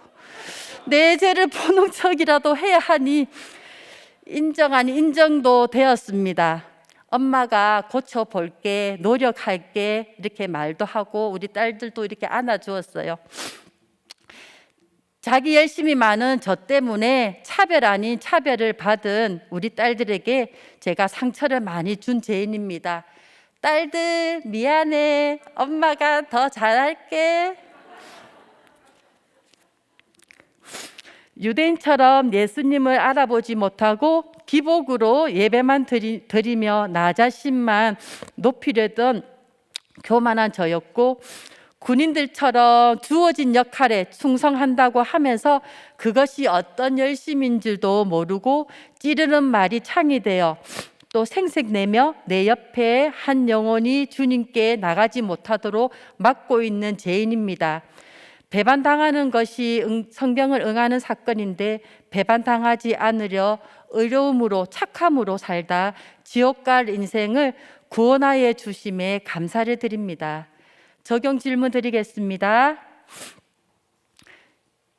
내 죄를 보는 척이라도 해야 하니 인정 아닌 인정도 되었습니다. 엄마가 고쳐볼게, 노력할게 이렇게 말도 하고 우리 딸들도 이렇게 안아주었어요. 자기 열심히 많은 저 때문에 차별 아닌 차별을 받은 우리 딸들에게 제가 상처를 많이 준 죄인입니다. 딸들 미안해, 엄마가 더 잘할게. 유대인처럼 예수님을 알아보지 못하고 기복으로 예배만 드리며 나 자신만 높이려던 교만한 저였고, 군인들처럼 주어진 역할에 충성한다고 하면서 그것이 어떤 열심인 줄도 모르고 찌르는 말이 창이 되어 또 생색내며 내 옆에 한 영혼이 주님께 나가지 못하도록 막고 있는 죄인입니다. 배반당하는 것이 성경을 응하는 사건인데 배반당하지 않으려 의로움으로 착함으로 살다 지옥 갈 인생을 구원하여 주심에 감사를 드립니다. 적용 질문 드리겠습니다.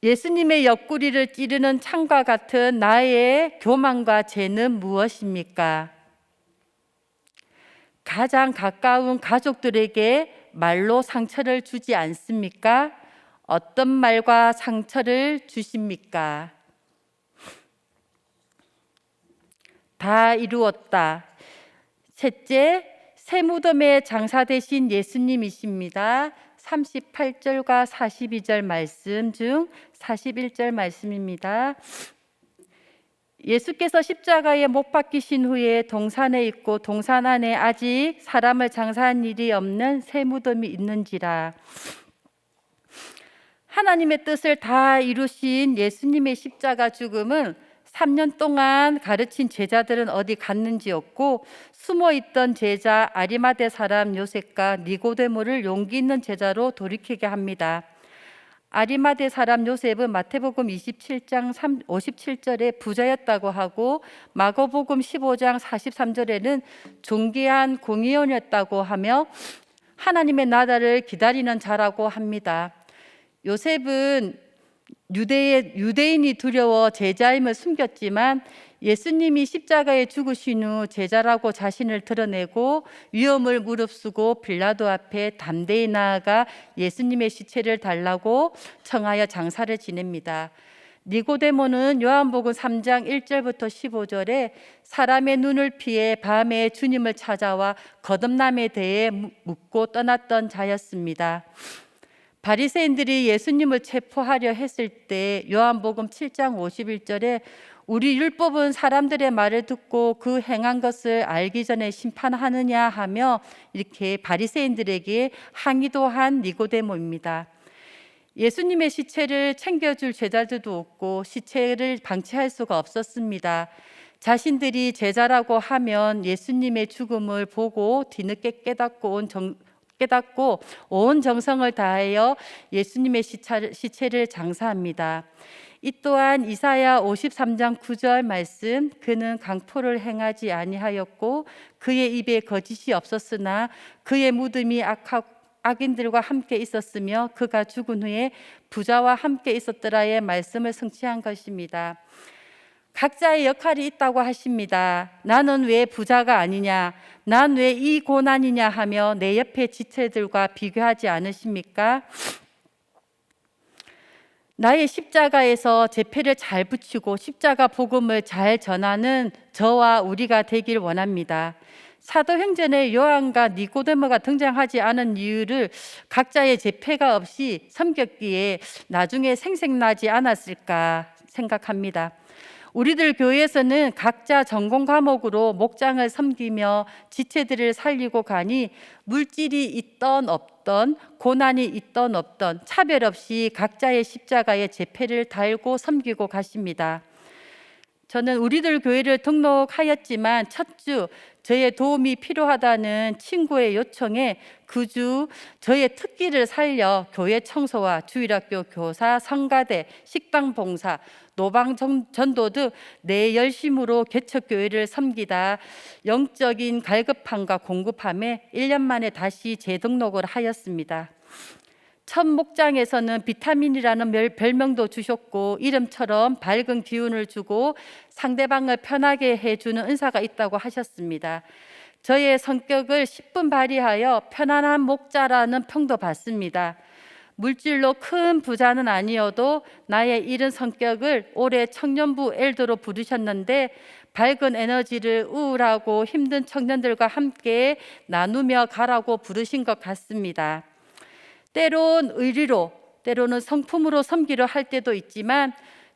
예수님의 옆구리를 찌르는 창과 같은 나의 교만과 죄는 무엇입니까? 가장 가까운 가족들에게 말로 상처를 주지 않습니까? 어떤 말과 상처를 주십니까? 다 이루었다. 셋째, 새 무덤에 장사되신 예수님이십니다. 38절과 42절 말씀 중 41절 말씀입니다. 예수께서 십자가에 못 박히신 후에 동산에 있고 동산 안에 아직 사람을 장사한 일이 없는 새 무덤이 있는지라. 하나님의 뜻을 다 이루신 예수님의 십자가 죽음은 3년 동안 가르친 제자들은 어디 갔는지였고, 숨어있던 제자 아리마대 사람 요셉과 니고데모를 용기 있는 제자로 돌이키게 합니다. 아리마대 사람 요셉은 마태복음 27장 57절에 부자였다고 하고, 마가복음 15장 43절에는 존귀한 공의원이었다고 하며 하나님의 나라를 기다리는 자라고 합니다. 요셉은 유대인이 두려워 제자임을 숨겼지만 예수님이 십자가에 죽으신 후 제자라고 자신을 드러내고 위험을 무릅쓰고 빌라도 앞에 담대히 나아가 예수님의 시체를 달라고 청하여 장사를 지냅니다. 니고데모는 요한복음 3장 1절부터 15절에 사람의 눈을 피해 밤에 주님을 찾아와 거듭남에 대해 묻고 떠났던 자였습니다. 바리새인들이 예수님을 체포하려 했을 때 요한복음 7장 51절에 우리 율법은 사람들의 말을 듣고 그 행한 것을 알기 전에 심판하느냐 하며 이렇게 바리새인들에게 항의도 한 니고데모입니다. 예수님의 시체를 챙겨줄 제자들도 없고 시체를 방치할 수가 없었습니다. 자신들이 제자라고 하면 예수님의 죽음을 보고 뒤늦게 깨닫고 온 정성을 다하여 예수님의 시체를 장사합니다. 이 또한 이사야 53장 9절 말씀, 그는 강포를 행하지 아니하였고 그의 입에 거짓이 없었으나 그의 무덤이 악인들과 함께 있었으며 그가 죽은 후에 부자와 함께 있었더라의 말씀을 성취한 것입니다. 각자의 역할이 있다고 하십니다. 나는 왜 부자가 아니냐, 난 왜 이 고난이냐 하며 내 옆에 지체들과 비교하지 않으십니까? 나의 십자가에서 제패를 잘 붙이고 십자가 복음을 잘 전하는 저와 우리가 되길 원합니다. 사도행전에 요한과 니고데모가 등장하지 않은 이유를 각자의 제패가 없이 섬겼기에 나중에 생색나지 않았을까 생각합니다. 우리들 교회에서는 각자 전공 과목으로 목장을 섬기며 지체들을 살리고 가니 물질이 있던 없던 고난이 있던 없던 차별 없이 각자의 십자가에 제패를 달고 섬기고 가십니다. 저는 우리들 교회를 등록하였지만 첫 주 저의 도움이 필요하다는 친구의 요청에 그 주 저의 특기를 살려 교회 청소와 주일학교 교사, 성가대, 식당 봉사, 노방 전도 등 내 열심으로 개척교회를 섬기다 영적인 갈급함과 공급함에 1년 만에 다시 재등록을 하였습니다. 첫 목장에서는 비타민이라는 별명도 주셨고 이름처럼 밝은 기운을 주고 상대방을 편하게 해주는 은사가 있다고 하셨습니다. 저의 성격을 10분 발휘하여 편안한 목자라는 평도 받습니다. 물질로 큰 부자는 아니어도 나의 이른 성격을 올해 청년부 엘더로 부르셨는데 밝은 에너지를 우울하고 힘든 청년들과 함께 나누며 가라고 부르신 것 같습니다. 때론 의리로, 때로는 성품으로 섬기려 할 때도 있지만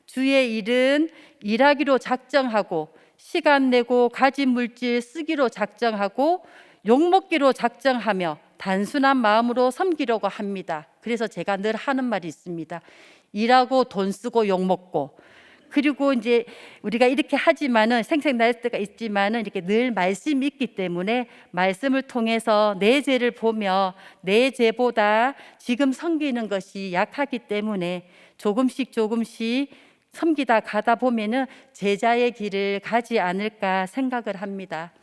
주의 일은 일하기로 작정하고 시간 내고 가진 물질 쓰기로 작정하고 욕먹기로 작정하며 단순한 마음으로 섬기려고 합니다. 그래서 제가 늘 하는 말이 있습니다. 일하고 돈 쓰고 욕먹고, 그리고 이제 우리가 이렇게 하지만은 생색날 때가 있지만은 이렇게 늘 말씀이 있기 때문에 말씀을 통해서 내 죄를 보며 내 죄보다 지금 섬기는 것이 약하기 때문에 조금씩 섬기다 가다 보면은 제자의 길을 가지 않을까 생각을 합니다.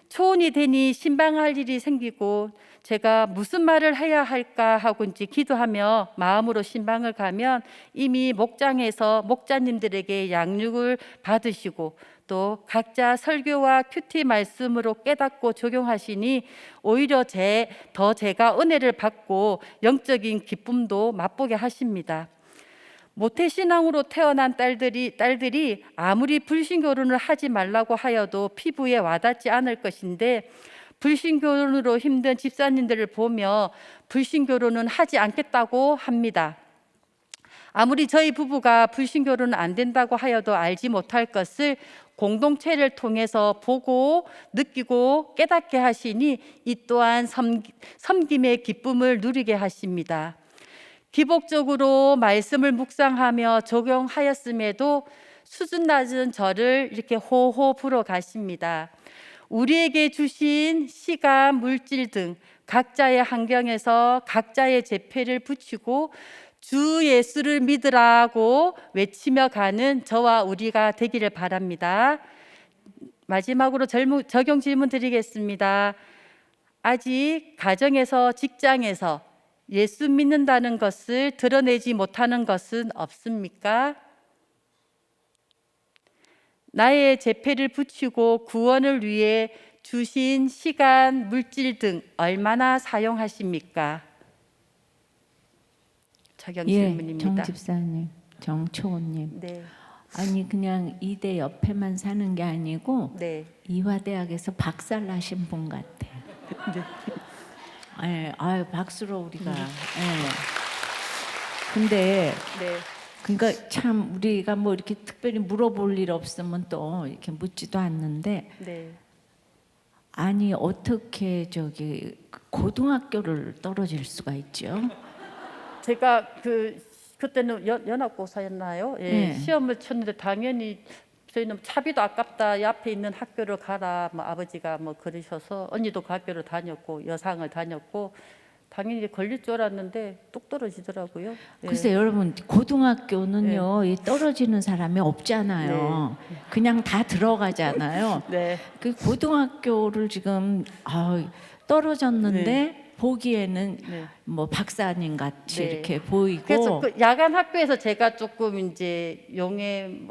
초혼이 되니 신방할 일이 생기고 제가 무슨 말을 해야 할까 하고 이제 기도하며 마음으로 신방을 가면 이미 목장에서 목자님들에게 양육을 받으시고 또 각자 설교와 큐티 말씀으로 깨닫고 적용하시니 오히려 제가 은혜를 받고 영적인 기쁨도 맛보게 하십니다. 모태신앙으로 태어난 딸들이 아무리 불신교론을 하지 말라고 하여도 피부에 와닿지 않을 것인데 불신교론으로 힘든 집사님들을 보며 불신교론은 하지 않겠다고 합니다. 아무리 저희 부부가 불신교론은 안 된다고 하여도 알지 못할 것을 공동체를 통해서 보고 느끼고 깨닫게 하시니 이 또한 섬김의 기쁨을 누리게 하십니다. 기복적으로 말씀을 묵상하며 적용하였음에도 수준 낮은 저를 이렇게 호호 불어 가십니다. 우리에게 주신 시간, 물질 등 각자의 환경에서 각자의 제패를 붙이고 주 예수를 믿으라고 외치며 가는 저와 우리가 되기를 바랍니다. 마지막으로 적용 질문 드리겠습니다. 아직 가정에서, 직장에서 예수 믿는다는 것을 드러내지 못하는 것은 없습니까? 나의 제패를 붙이고 구원을 위해 주신 시간, 물질 등 얼마나 사용하십니까? 적용 질문입니다. 정 집사님, 정초호님. 네, 아니 그냥 이대 옆에만 사는 게 아니고 네, 이화대학에서 박사를 하신 분 같아. 네. 예, 아유 박수로 우리가. 예. 근데 네, 그러니까 참 우리가 뭐 이렇게 특별히 물어볼 일 없으면 또 이렇게 묻지도 않는데 네. 아니 어떻게 저기 고등학교를 떨어질 수가 있죠? 제가 그때는 연합고사였나요? 예, 네. 시험을 쳤는데 당연히 저희는 차비도 아깝다. 이 앞에 있는 학교를 가라. 뭐 아버지가 뭐 그러셔서 언니도 그 학교를 다녔고 여상을 다녔고 당연히 걸릴 줄 알았는데 뚝 떨어지더라고요. 예. 글쎄 여러분 고등학교는요 이 떨어지는 사람이 없잖아요. 그냥 다 들어가잖아요. 네. 그 고등학교를 지금 떨어졌는데 보기에는 네. 뭐 박사님 같이 네. 이렇게 보이고 그래서 그 야간 학교에서 제가 조금 이제 용의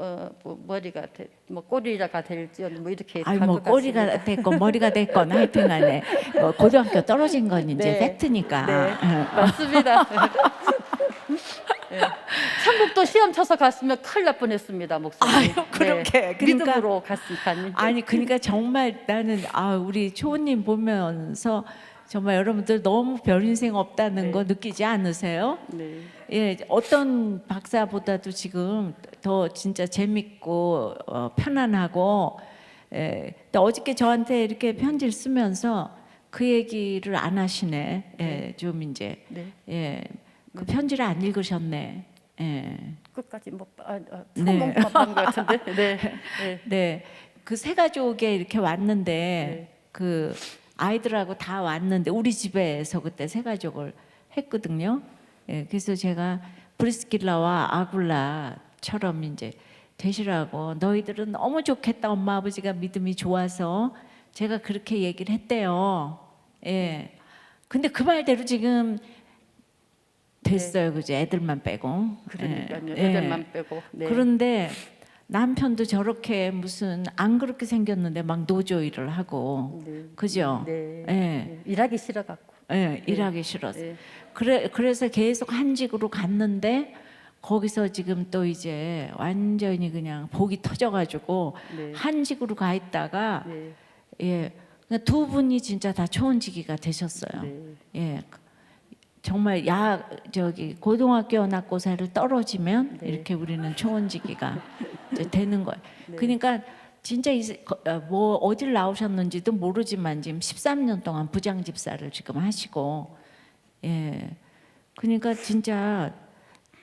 머리가 뭐 꼬리가 될지언 뭐 이렇게 아니 간 뭐 것 꼬리가 같습니다. 됐건 머리가 됐건 하여튼간에 뭐 고등학교 떨어진 건 이제 네. 팩트니까. 네, 맞습니다. 네. 천국도 시험 쳐서 갔으면 큰일 날 뻔했습니다, 목사님. 아유, 그렇게. 그러니까- 믿음으로 갔으니까요. 아니 그러니까 정말 나는 우리 초호님 보면서 정말 여러분들 너무 별 인생 없다는 네. 거 느끼지 않으세요? 네. 예, 어떤 박사보다도 지금 더 진짜 재밌고 편안하고 또 어저께 저한테 이렇게 편지를 쓰면서 그 얘기를 안 하시네. 좀 이제 네. 그 편지를 안 읽으셨네. 끝까지 뭐 네. 성공만 한 것 같은데. 네. 네. 네, 그 세 가족에 이렇게 왔는데 네. 그 아이들하고 다 왔는데 우리 집에서 그때 세 가족을 했거든요. 그래서 제가 브리스길라와 아굴라처럼 이제 되시라고 너희들은 너무 좋겠다 엄마 아버지가 믿음이 좋아서 제가 그렇게 얘기를 했대요. 근데 그 말대로 지금 됐어요, 그죠? 애들만 빼고. 그러니까요. 애들만 빼고. 네. 그런데 남편도 저렇게 무슨 안 그렇게 생겼는데 막 노조 일을 하고, 네. 그죠? 네. 예. 네. 일하기 싫어갖고. 일하기 싫어서. 네. 그래서 계속 한직으로 갔는데 거기서 지금 또 이제 완전히 그냥 복이 터져가지고 네. 한직으로 가 있다가 네. 그러니까 두 분이 진짜 다 초혼지기가 되셨어요. 네. 정말 저기 고등학교 연합고사를 떨어지면 네. 이렇게 우리는 초혼지기가 이제 되는 거예요. 네. 그러니까 진짜 뭐 어딜 나오셨는지도 모르지만 지금 13년 동안 부장집사를 지금 하시고 그러니까 진짜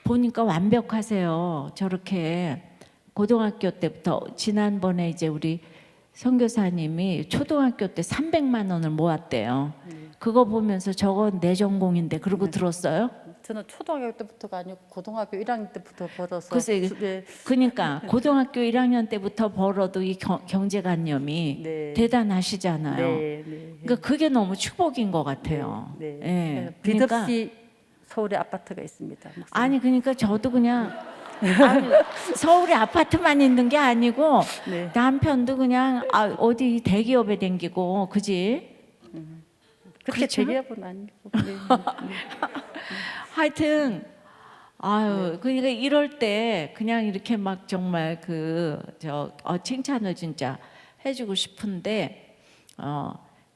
보니까 완벽하세요. 저렇게 고등학교 때부터 지난번에 이제 우리 선교사님이 초등학교 때 300만 원을 모았대요. 그거 보면서 저건 내 전공인데 그러고 들었어요? 저는 초등학교 때부터가 아니고 고등학교 1학년 때부터 벌어서. 글쎄, 네. 그러니까 고등학교 1학년 때부터 벌어도 이 경제관념이 네. 대단하시잖아요. 네. 네. 그러니까 그게 너무 축복인 것 같아요. 네. 예. 빚 그러니까 없이 서울에 아파트가 있습니다. 목사님. 아니 그러니까 저도 그냥 아니, 서울에 아파트만 있는 게 아니고 네. 남편도 그냥 어디 대기업에 댕기고 그지? 그렇게 그렇죠? 대기업은 아니고. 네. 하여튼 그러니까 이럴 때 그냥 이렇게 막 정말 칭찬을 진짜 해주고 싶은데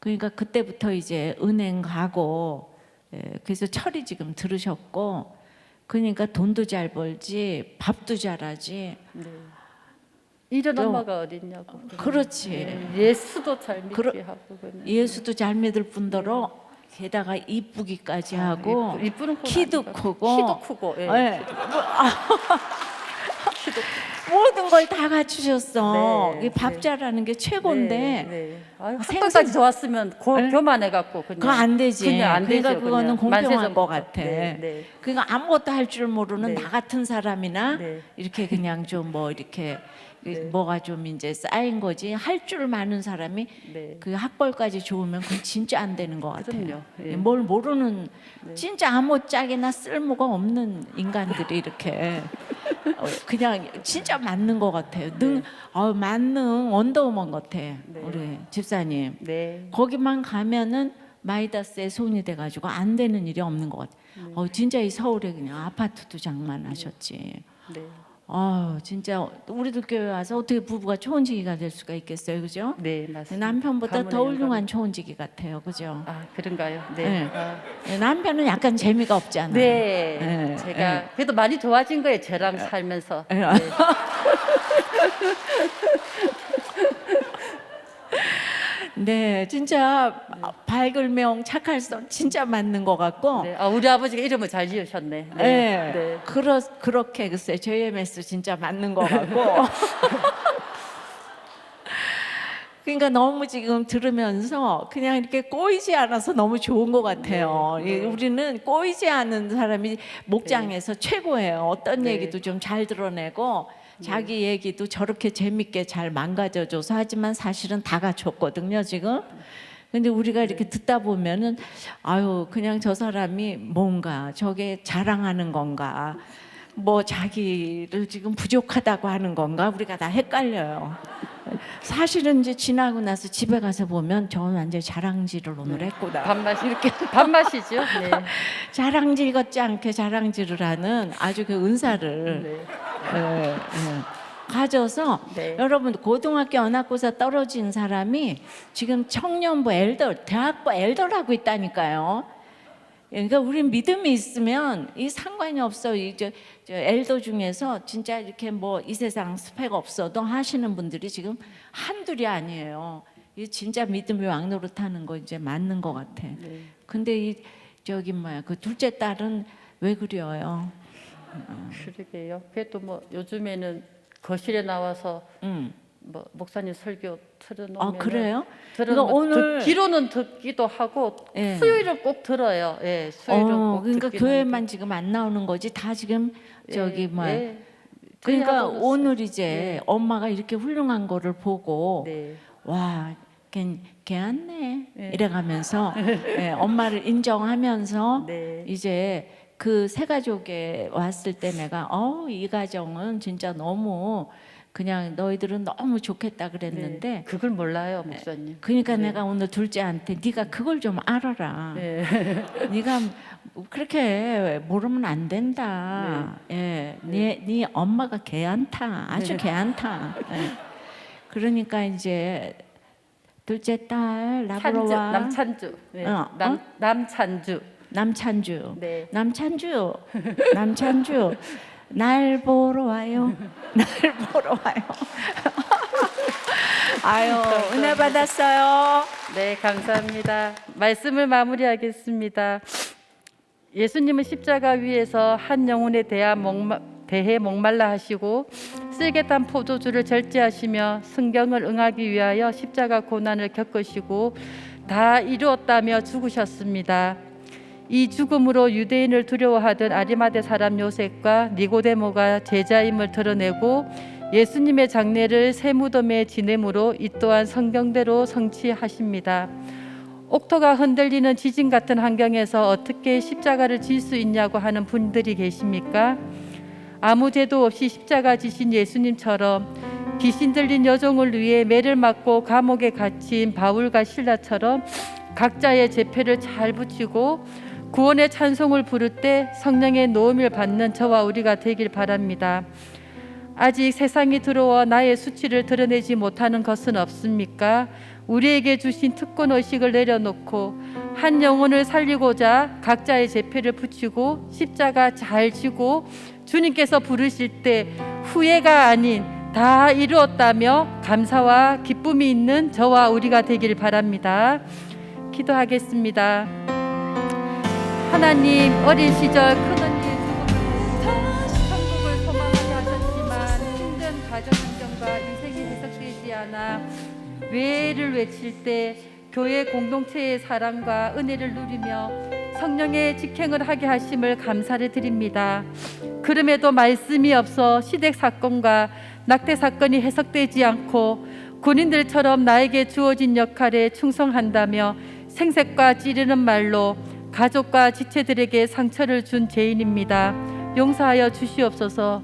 그러니까 그때부터 이제 은행 가고 그래서 철이 지금 들으셨고 그러니까 돈도 잘 벌지 밥도 잘하지. 네. 이런 좀- 엄마가 어딨냐고. 그렇지. 네. 예수도 잘 믿게 그러- 하고 그냥. 예수도 잘 믿을 뿐더러 게다가 이쁘기까지 하고 이쁘는 건 키도 아니고. 크고 키도 크고. 예. 예. 키도 크고. 모든 걸 다 갖추셨어. 네, 이 밥자라는 게 최고인데 네, 네. 아유, 생선- 학교까지 좋았으면 교만해갖고 그냥. 그거 안 되지. 그냥 안 그러니까 되죠, 그거는 그냥. 공평한 만세전부터. 것 같아. 네, 네. 그러니까 아무것도 할 줄 모르는 네. 나 같은 사람이나 네. 이렇게 그냥 좀 뭐 이렇게 네. 뭐가 좀 이제 쌓인 거지. 할 줄 많은 사람이 네. 그 학벌까지 좋으면 그건 진짜 안 되는 것 같아요. 그럼요. 예. 뭘 모르는 진짜 아무짝에나 쓸모가 없는 인간들이 이렇게 그냥 진짜 맞는 것 같아요. 만능 원더우먼 같아. 우리 집사님. 네. 거기만 가면은 마이다스의 손이 돼가지고 안 되는 일이 없는 것 같아. 진짜 이 서울에 그냥 아파트도 장만하셨지. 네. 진짜 우리도 교회 와서 어떻게 부부가 초혼지기가 될 수가 있겠어요, 그죠? 네, 맞습니다. 남편보다 가문의 더 훌륭한 영광. 초혼지기 같아요, 그죠? 아, 그런가요? 네. 네. 아, 남편은 약간 재미가 없잖아요. 네. 네. 제가 그래도 많이 좋아진 거예요. 저랑 살면서. 네. 네. 네, 진짜 밝을명 착할성 진짜 맞는 것 같고. 네. 아, 우리 아버지가 이름을 잘 지으셨네. 네. 네, 네. 그렇게 글쎄 JMS 진짜 맞는 것 같고. 그러니까 너무 지금 들으면서 그냥 이렇게 꼬이지 않아서 너무 좋은 것 같아요. 네, 네. 우리는 꼬이지 않은 사람이 목장에서 최고예요. 어떤 네. 얘기도 좀 잘 드러내고 자기 얘기도 저렇게 재밌게 잘 망가져줘서 하지만 사실은 다 갖췄거든요 지금. 근데 우리가 이렇게 듣다 보면은 아유 그냥 저 사람이 뭔가 저게 자랑하는 건가 뭐 자기를 지금 부족하다고 하는 건가 우리가 다 헷갈려요. 사실은 이제 지나고 나서 집에 가서 보면 저는 완전 자랑질을 오늘 했구나. 밥맛 이렇게 밥맛이죠. 네. 자랑질 같지 않게 자랑질을 하는 아주 그 은사를 네. 예, 예. 가져서 네. 여러분 고등학교 언학고사 떨어진 사람이 지금 청년부 엘더 대학부 엘더라고 있다니까요. 그러니까 우리 믿음이 있으면 이 상관이 없어. 이제 저 엘더 중에서 진짜 이렇게 뭐 이 세상 스펙 없어도 하시는 분들이 지금 한둘이 아니에요. 이 진짜 믿음이 왕노릇하는 거 이제 맞는 것 같아. 네. 근데 이 저기 뭐야 그 둘째 딸은 왜 그래요? 그러게요. 그래도 뭐 요즘에는 거실에 나와서 응. 뭐 목사님 설교 틀어놓으면 아 그래요? 들으면 그러니까 오늘 듣기로는 듣기도 하고 예. 수요일은 꼭 들어요. 예, 수요일은 꼭 그러니까 듣기는 교회만 하는데. 지금 안 나오는 거지 다 지금 저기 예, 뭐야 예. 그러니까 그래야 오늘 이제 네. 엄마가 이렇게 훌륭한 거를 보고 네. 와 걔안네 네. 이래가면서 예, 엄마를 인정하면서 네. 이제 그 세 가족에 왔을 때 내가 이 가정은 진짜 너무 그냥 너희들은 너무 좋겠다 그랬는데 네. 그걸 몰라요, 목사님. 그러니까 네. 내가 오늘 둘째한테 네가 그걸 좀 알아라. 네. 네가 그렇게 모르면 안 된다. 예, 네 엄마가 개안타, 아주 개안타. 예. 그러니까 이제 둘째 딸 나보러 찬주, 와. 남찬주. 네. 어, 남찬주. 남찬주. 네. 남찬주. 날 보러 와요. 날 보러 와요. 아유, 은혜 받았어요. 네, 감사합니다. 말씀을 마무리하겠습니다. 예수님은 십자가 위에서 한 영혼에 대해 목말라 하시고 쓸개 탄 포도주를 절제하시며 성경을 응하기 위하여 십자가 고난을 겪으시고 다 이루었다며 죽으셨습니다. 이 죽음으로 유대인을 두려워하던 아리마대 사람 요셉과 니고데모가 제자임을 드러내고 예수님의 장례를 새 무덤에 지냄으로 이 또한 성경대로 성취하십니다. 옥토가 흔들리는 지진 같은 환경에서 어떻게 십자가를 질 수 있냐고 하는 분들이 계십니까? 아무 죄도 없이 십자가 지신 예수님처럼 귀신 들린 여종을 위해 매를 맞고 감옥에 갇힌 바울과 실라처럼 각자의 죄패를 잘 붙이고 구원의 찬송을 부를 때 성령의 노음을 받는 저와 우리가 되길 바랍니다. 아직 세상이 들어와 나의 수치를 드러내지 못하는 것은 없습니까? 우리에게 주신 특권 의식을 내려놓고 한 영혼을 살리고자 각자의 죄패를 붙이고 십자가 잘 지고 주님께서 부르실 때 후회가 아닌 다 이루었다며 감사와 기쁨이 있는 저와 우리가 되길 바랍니다. 기도하겠습니다. 하나님, 어린 시절 큰언니의 죽음을 천국을 소망하게 하셨지만 힘든 예배하나 외를 외칠 때 교회 공동체의 사랑과 은혜를 누리며 성령의 직행을 하게 하심을 감사를 드립니다. 그럼에도 말씀이 없어 시댁 사건과 낙태 사건이 해석되지 않고 군인들처럼 나에게 주어진 역할에 충성한다며 생색과 찌르는 말로 가족과 지체들에게 상처를 준 죄인입니다. 용서하여 주시옵소서.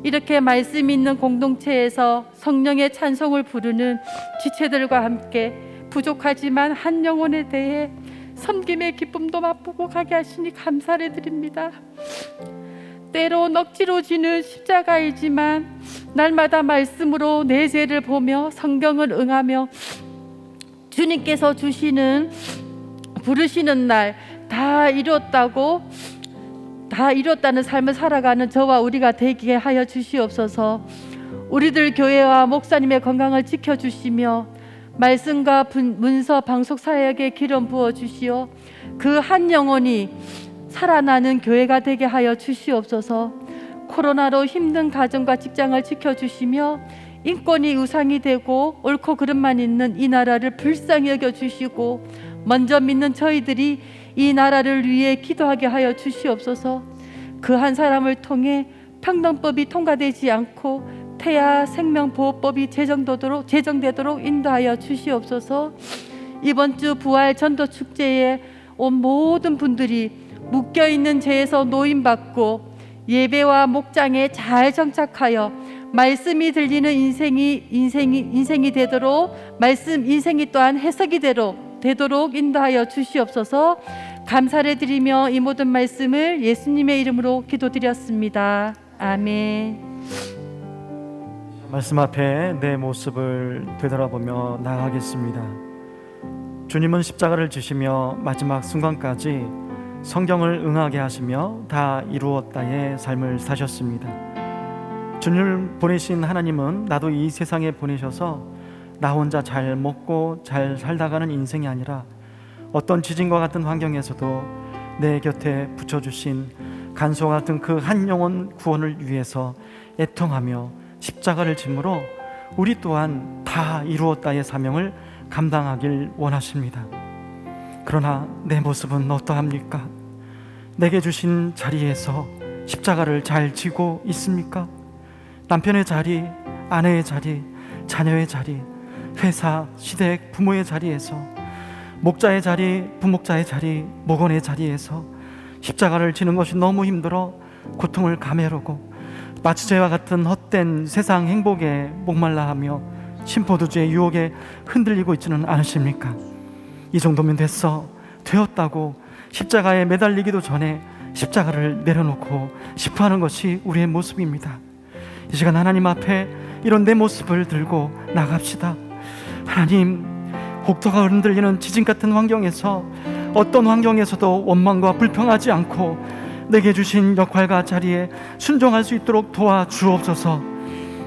이렇게 말씀 있는 공동체에서 성령의 찬송을 부르는 지체들과 함께 부족하지만 한 영혼에 대해 섬김의 기쁨도 맛보고 가게 하시니 감사를 드립니다. 때론 억지로 지는 십자가이지만 날마다 말씀으로 내 죄를 보며 성경을 응하며 주님께서 주시는 부르시는 날 다 이뤘다는 삶을 살아가는 저와 우리가 되게 하여 주시옵소서. 우리들 교회와 목사님의 건강을 지켜주시며 말씀과 문서 방송 사역에 기름 부어 주시어 그 한 영혼이 살아나는 교회가 되게 하여 주시옵소서. 코로나로 힘든 가정과 직장을 지켜주시며 인권이 우상이 되고 옳고 그름만 있는 이 나라를 불쌍히 여겨주시고 먼저 믿는 저희들이 이 나라를 위해 기도하게 하여 주시옵소서. 그 한 사람을 통해 평등법이 통과되지 않고 태아 생명보호법이 제정되도록 인도하여 주시옵소서. 이번 주 부활 전도 축제에 온 모든 분들이 묶여있는 죄에서 노임받고 예배와 목장에 잘 정착하여 말씀이 들리는 인생이 되도록 말씀 인생이 또한 해석이 되도록 인도하여 주시옵소서. 감사를 드리며 이 모든 말씀을 예수님의 이름으로 기도드렸습니다. 아멘. 말씀 앞에 내 모습을 되돌아보며 나아가겠습니다. 주님은 십자가를 지시며 마지막 순간까지 성경을 응하게 하시며 다 이루었다의 삶을 사셨습니다. 주님을 보내신 하나님은 나도 이 세상에 보내셔서 나 혼자 잘 먹고 잘 살다가는 인생이 아니라 어떤 지진과 같은 환경에서도 내 곁에 붙여주신 간수와 같은 그 한 영혼 구원을 위해서 애통하며 십자가를 짐으로 우리 또한 다 이루었다의 사명을 감당하길 원하십니다. 그러나 내 모습은 어떠합니까? 내게 주신 자리에서 십자가를 잘 지고 있습니까? 남편의 자리, 아내의 자리, 자녀의 자리, 회사, 시댁, 부모의 자리에서, 목자의 자리, 부목자의 자리, 목원의 자리에서 십자가를 지는 것이 너무 힘들어 고통을 감해로고 마치 죄와 같은 헛된 세상 행복에 목말라하며 심포도주의 유혹에 흔들리고 있지는 않으십니까? 이 정도면 되었다고 십자가에 매달리기도 전에 십자가를 내려놓고 싶어하는 것이 우리의 모습입니다. 이 시간 하나님 앞에 이런 내 모습을 들고 나갑시다. 하나님, 국토가 흔들리는 지진 같은 환경에서 어떤 환경에서도 원망과 불평하지 않고 내게 주신 역할과 자리에 순종할 수 있도록 도와주옵소서.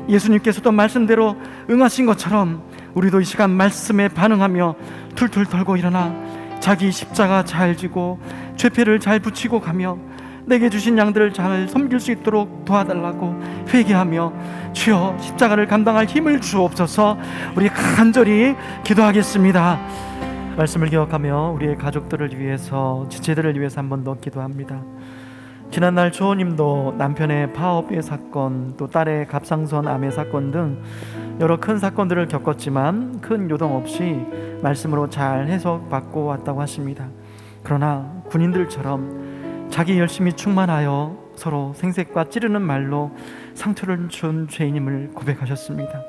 예수님께서도 말씀대로 응하신 것처럼 우리도 이 시간 말씀에 반응하며 툴툴 털고 일어나 자기 십자가 잘 지고 죄패를 잘 붙이고 가며 내게 주신 양들을 잘 섬길 수 있도록 도와달라고 회개하며 주여 십자가를 감당할 힘을 주옵소서. 우리 간절히 기도하겠습니다. 말씀을 기억하며 우리의 가족들을 위해서, 지체들을 위해서 한 번 더 기도합니다. 지난날 조호님도 남편의 파업의 사건, 또 딸의 갑상선 암의 사건 등 여러 큰 사건들을 겪었지만 큰 요동 없이 말씀으로 잘 해석받고 왔다고 하십니다. 그러나 군인들처럼 자기 열심히 충만하여 서로 생색과 찌르는 말로 상처를 준 죄인임을 고백하셨습니다.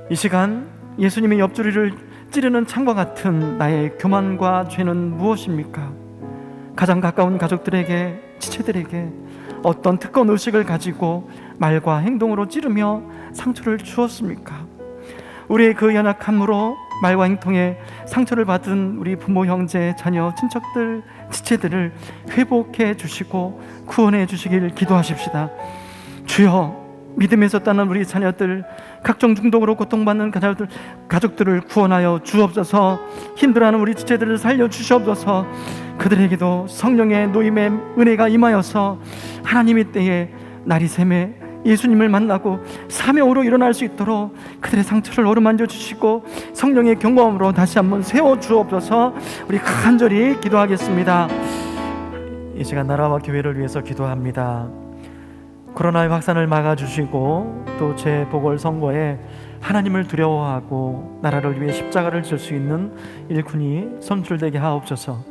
이 시간 예수님의 옆구리를 찌르는 창과 같은 나의 교만과 죄는 무엇입니까? 가장 가까운 가족들에게, 지체들에게 어떤 특권 의식을 가지고 말과 행동으로 찌르며 상처를 주었습니까? 우리의 그 연약함으로 말과 행동에 상처를 받은 우리 부모, 형제, 자녀, 친척들, 지체들을 회복해 주시고 구원해 주시길 기도하십시다. 주여, 믿음에서 떠난 우리 자녀들, 각종 중독으로 고통받는 가족들을 구원하여 주옵소서. 힘들어하는 우리 지체들을 살려주시옵소서. 그들에게도 성령의 노임의 은혜가 임하여서 하나님의 때에 날이 샘에 예수님을 만나고 사명으로 일어날 수 있도록 그들의 상처를 어루만져 주시고 성령의 경험으로 다시 한번 세워 주옵소서. 우리 간절히 기도하겠습니다. 이 시간 나라와 교회를 위해서 기도합니다. 코로나의 확산을 막아주시고 또 재보궐선거에 하나님을 두려워하고 나라를 위해 십자가를 질 수 있는 일꾼이 선출되게 하옵소서.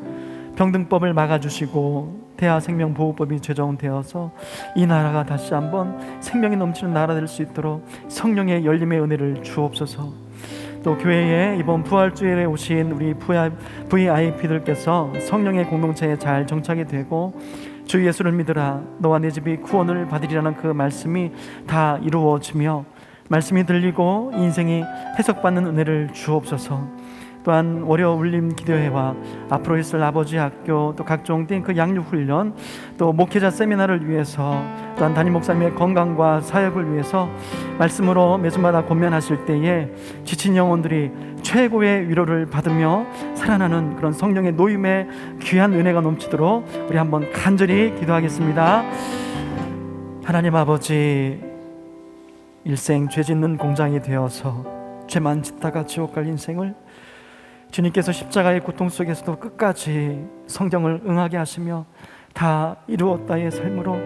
평등법을 막아주시고 대하생명보호법이 제정되어서 이 나라가 다시 한번 생명이 넘치는 나라 될 수 있도록 성령의 열림의 은혜를 주옵소서. 또 교회에 이번 부활주일에 오신 우리 VIP들께서 성령의 공동체에 잘 정착이 되고 주 예수를 믿으라 너와 내 집이 구원을 받으리라는 그 말씀이 다 이루어지며 말씀이 들리고 인생이 해석받는 은혜를 주옵소서. 또한 월요 울림 기도회와 앞으로 있을 아버지 학교 또 각종 띵크 양육 훈련 또 목회자 세미나를 위해서 또한 담임 목사님의 건강과 사역을 위해서 말씀으로 매주마다 권면하실 때에 지친 영혼들이 최고의 위로를 받으며 살아나는 그런 성령의 노임의 귀한 은혜가 넘치도록 우리 한번 간절히 기도하겠습니다. 하나님 아버지, 일생 죄 짓는 공장이 되어서 죄만 짓다가 지옥 갈 인생을 주님께서 십자가의 고통 속에서도 끝까지 성경을 응하게 하시며 다 이루었다의 삶으로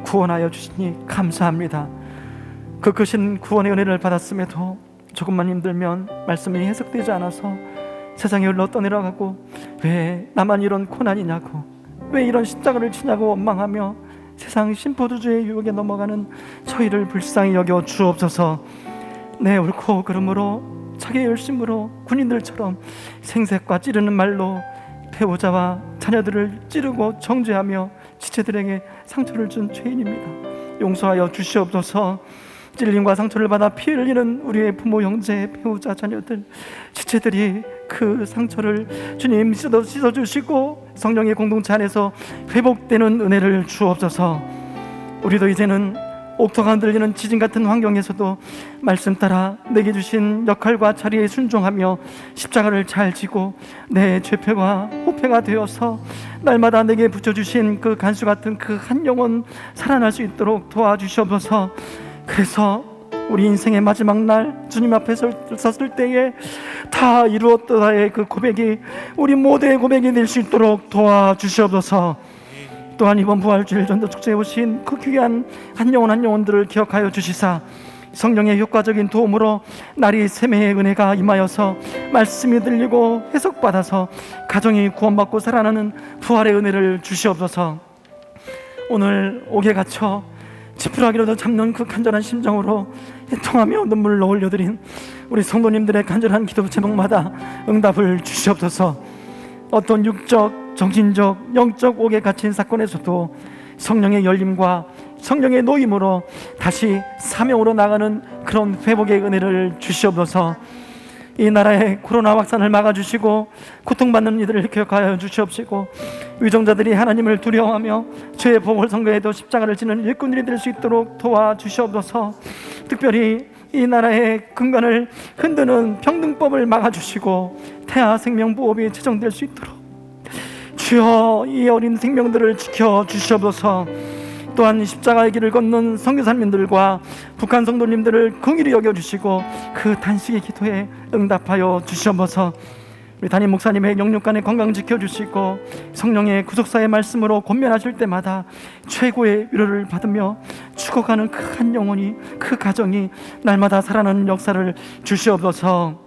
구원하여 주시니 감사합니다. 그 크신 구원의 은혜를 받았음에도 조금만 힘들면 말씀이 해석되지 않아서 세상에 흘러 떠내려가고 왜 나만 이런 고난이냐고 왜 이런 십자가를 치냐고 원망하며 세상 심포도주의 유혹에 넘어가는 저희를 불쌍히 여겨 주옵소서. 내 옳고 그름으로 자기의 열심으로 군인들처럼 생색과 찌르는 말로 배우자와 자녀들을 찌르고 정죄하며 지체들에게 상처를 준 죄인입니다. 용서하여 주시옵소서. 찔림과 상처를 받아 피 흘리는 우리의 부모, 형제, 배우자, 자녀들, 지체들이 그 상처를 주님 씻어주시고 성령의 공동체 안에서 회복되는 은혜를 주옵소서. 우리도 이제는 옥토가 흔들리는 지진 같은 환경에서도 말씀 따라 내게 주신 역할과 자리에 순종하며 십자가를 잘 지고 내 죄패가 호패가 되어서 날마다 내게 붙여주신 그 간수 같은 그 한 영혼 살아날 수 있도록 도와주시옵소서. 그래서 우리 인생의 마지막 날 주님 앞에 섰을 때에 다 이루었다의 그 고백이 우리 모두의 고백이 될 수 있도록 도와주시옵소서. 또한 이번 부활주일 전도축제에 오신 그 귀한 한 영혼 한 영혼들을 기억하여 주시사 성령의 효과적인 도움으로 날이 세매의 은혜가 임하여서 말씀이 들리고 해석받아서 가정이 구원받고 살아나는 부활의 은혜를 주시옵소서. 오늘 옥에 갇혀 지푸라기로도 잡는 그 간절한 심정으로 애통하며 눈물을 흘려드린 우리 성도님들의 간절한 기도 제목마다 응답을 주시옵소서. 어떤 육적, 정신적, 영적 옥에 갇힌 사건에서도 성령의 열림과 성령의 노임으로 다시 사명으로 나가는 그런 회복의 은혜를 주시옵소서. 이 나라의 코로나 확산을 막아주시고 고통받는 이들을 기억하여 주시옵시고 위정자들이 하나님을 두려워하며 죄의 보궐선거에도 십자가를 지는 일꾼들이 될 수 있도록 도와주시옵소서. 특별히 이 나라의 근간을 흔드는 평등법을 막아주시고 태아생명보호법이 제정될 수 있도록 주여 이 어린 생명들을 지켜주시옵소서. 또한 십자가의 길을 걷는 선교사님들과 북한 성도님들을 긍휼히 여겨주시고 그 단식의 기도에 응답하여 주시옵소서. 우리 담임 목사님의 영육간의 건강 지켜주시고 성령의 구속사의 말씀으로 권면하실 때마다 최고의 위로를 받으며 죽어가는 그 한 영혼이 그 가정이 날마다 살아나는 역사를 주시옵소서.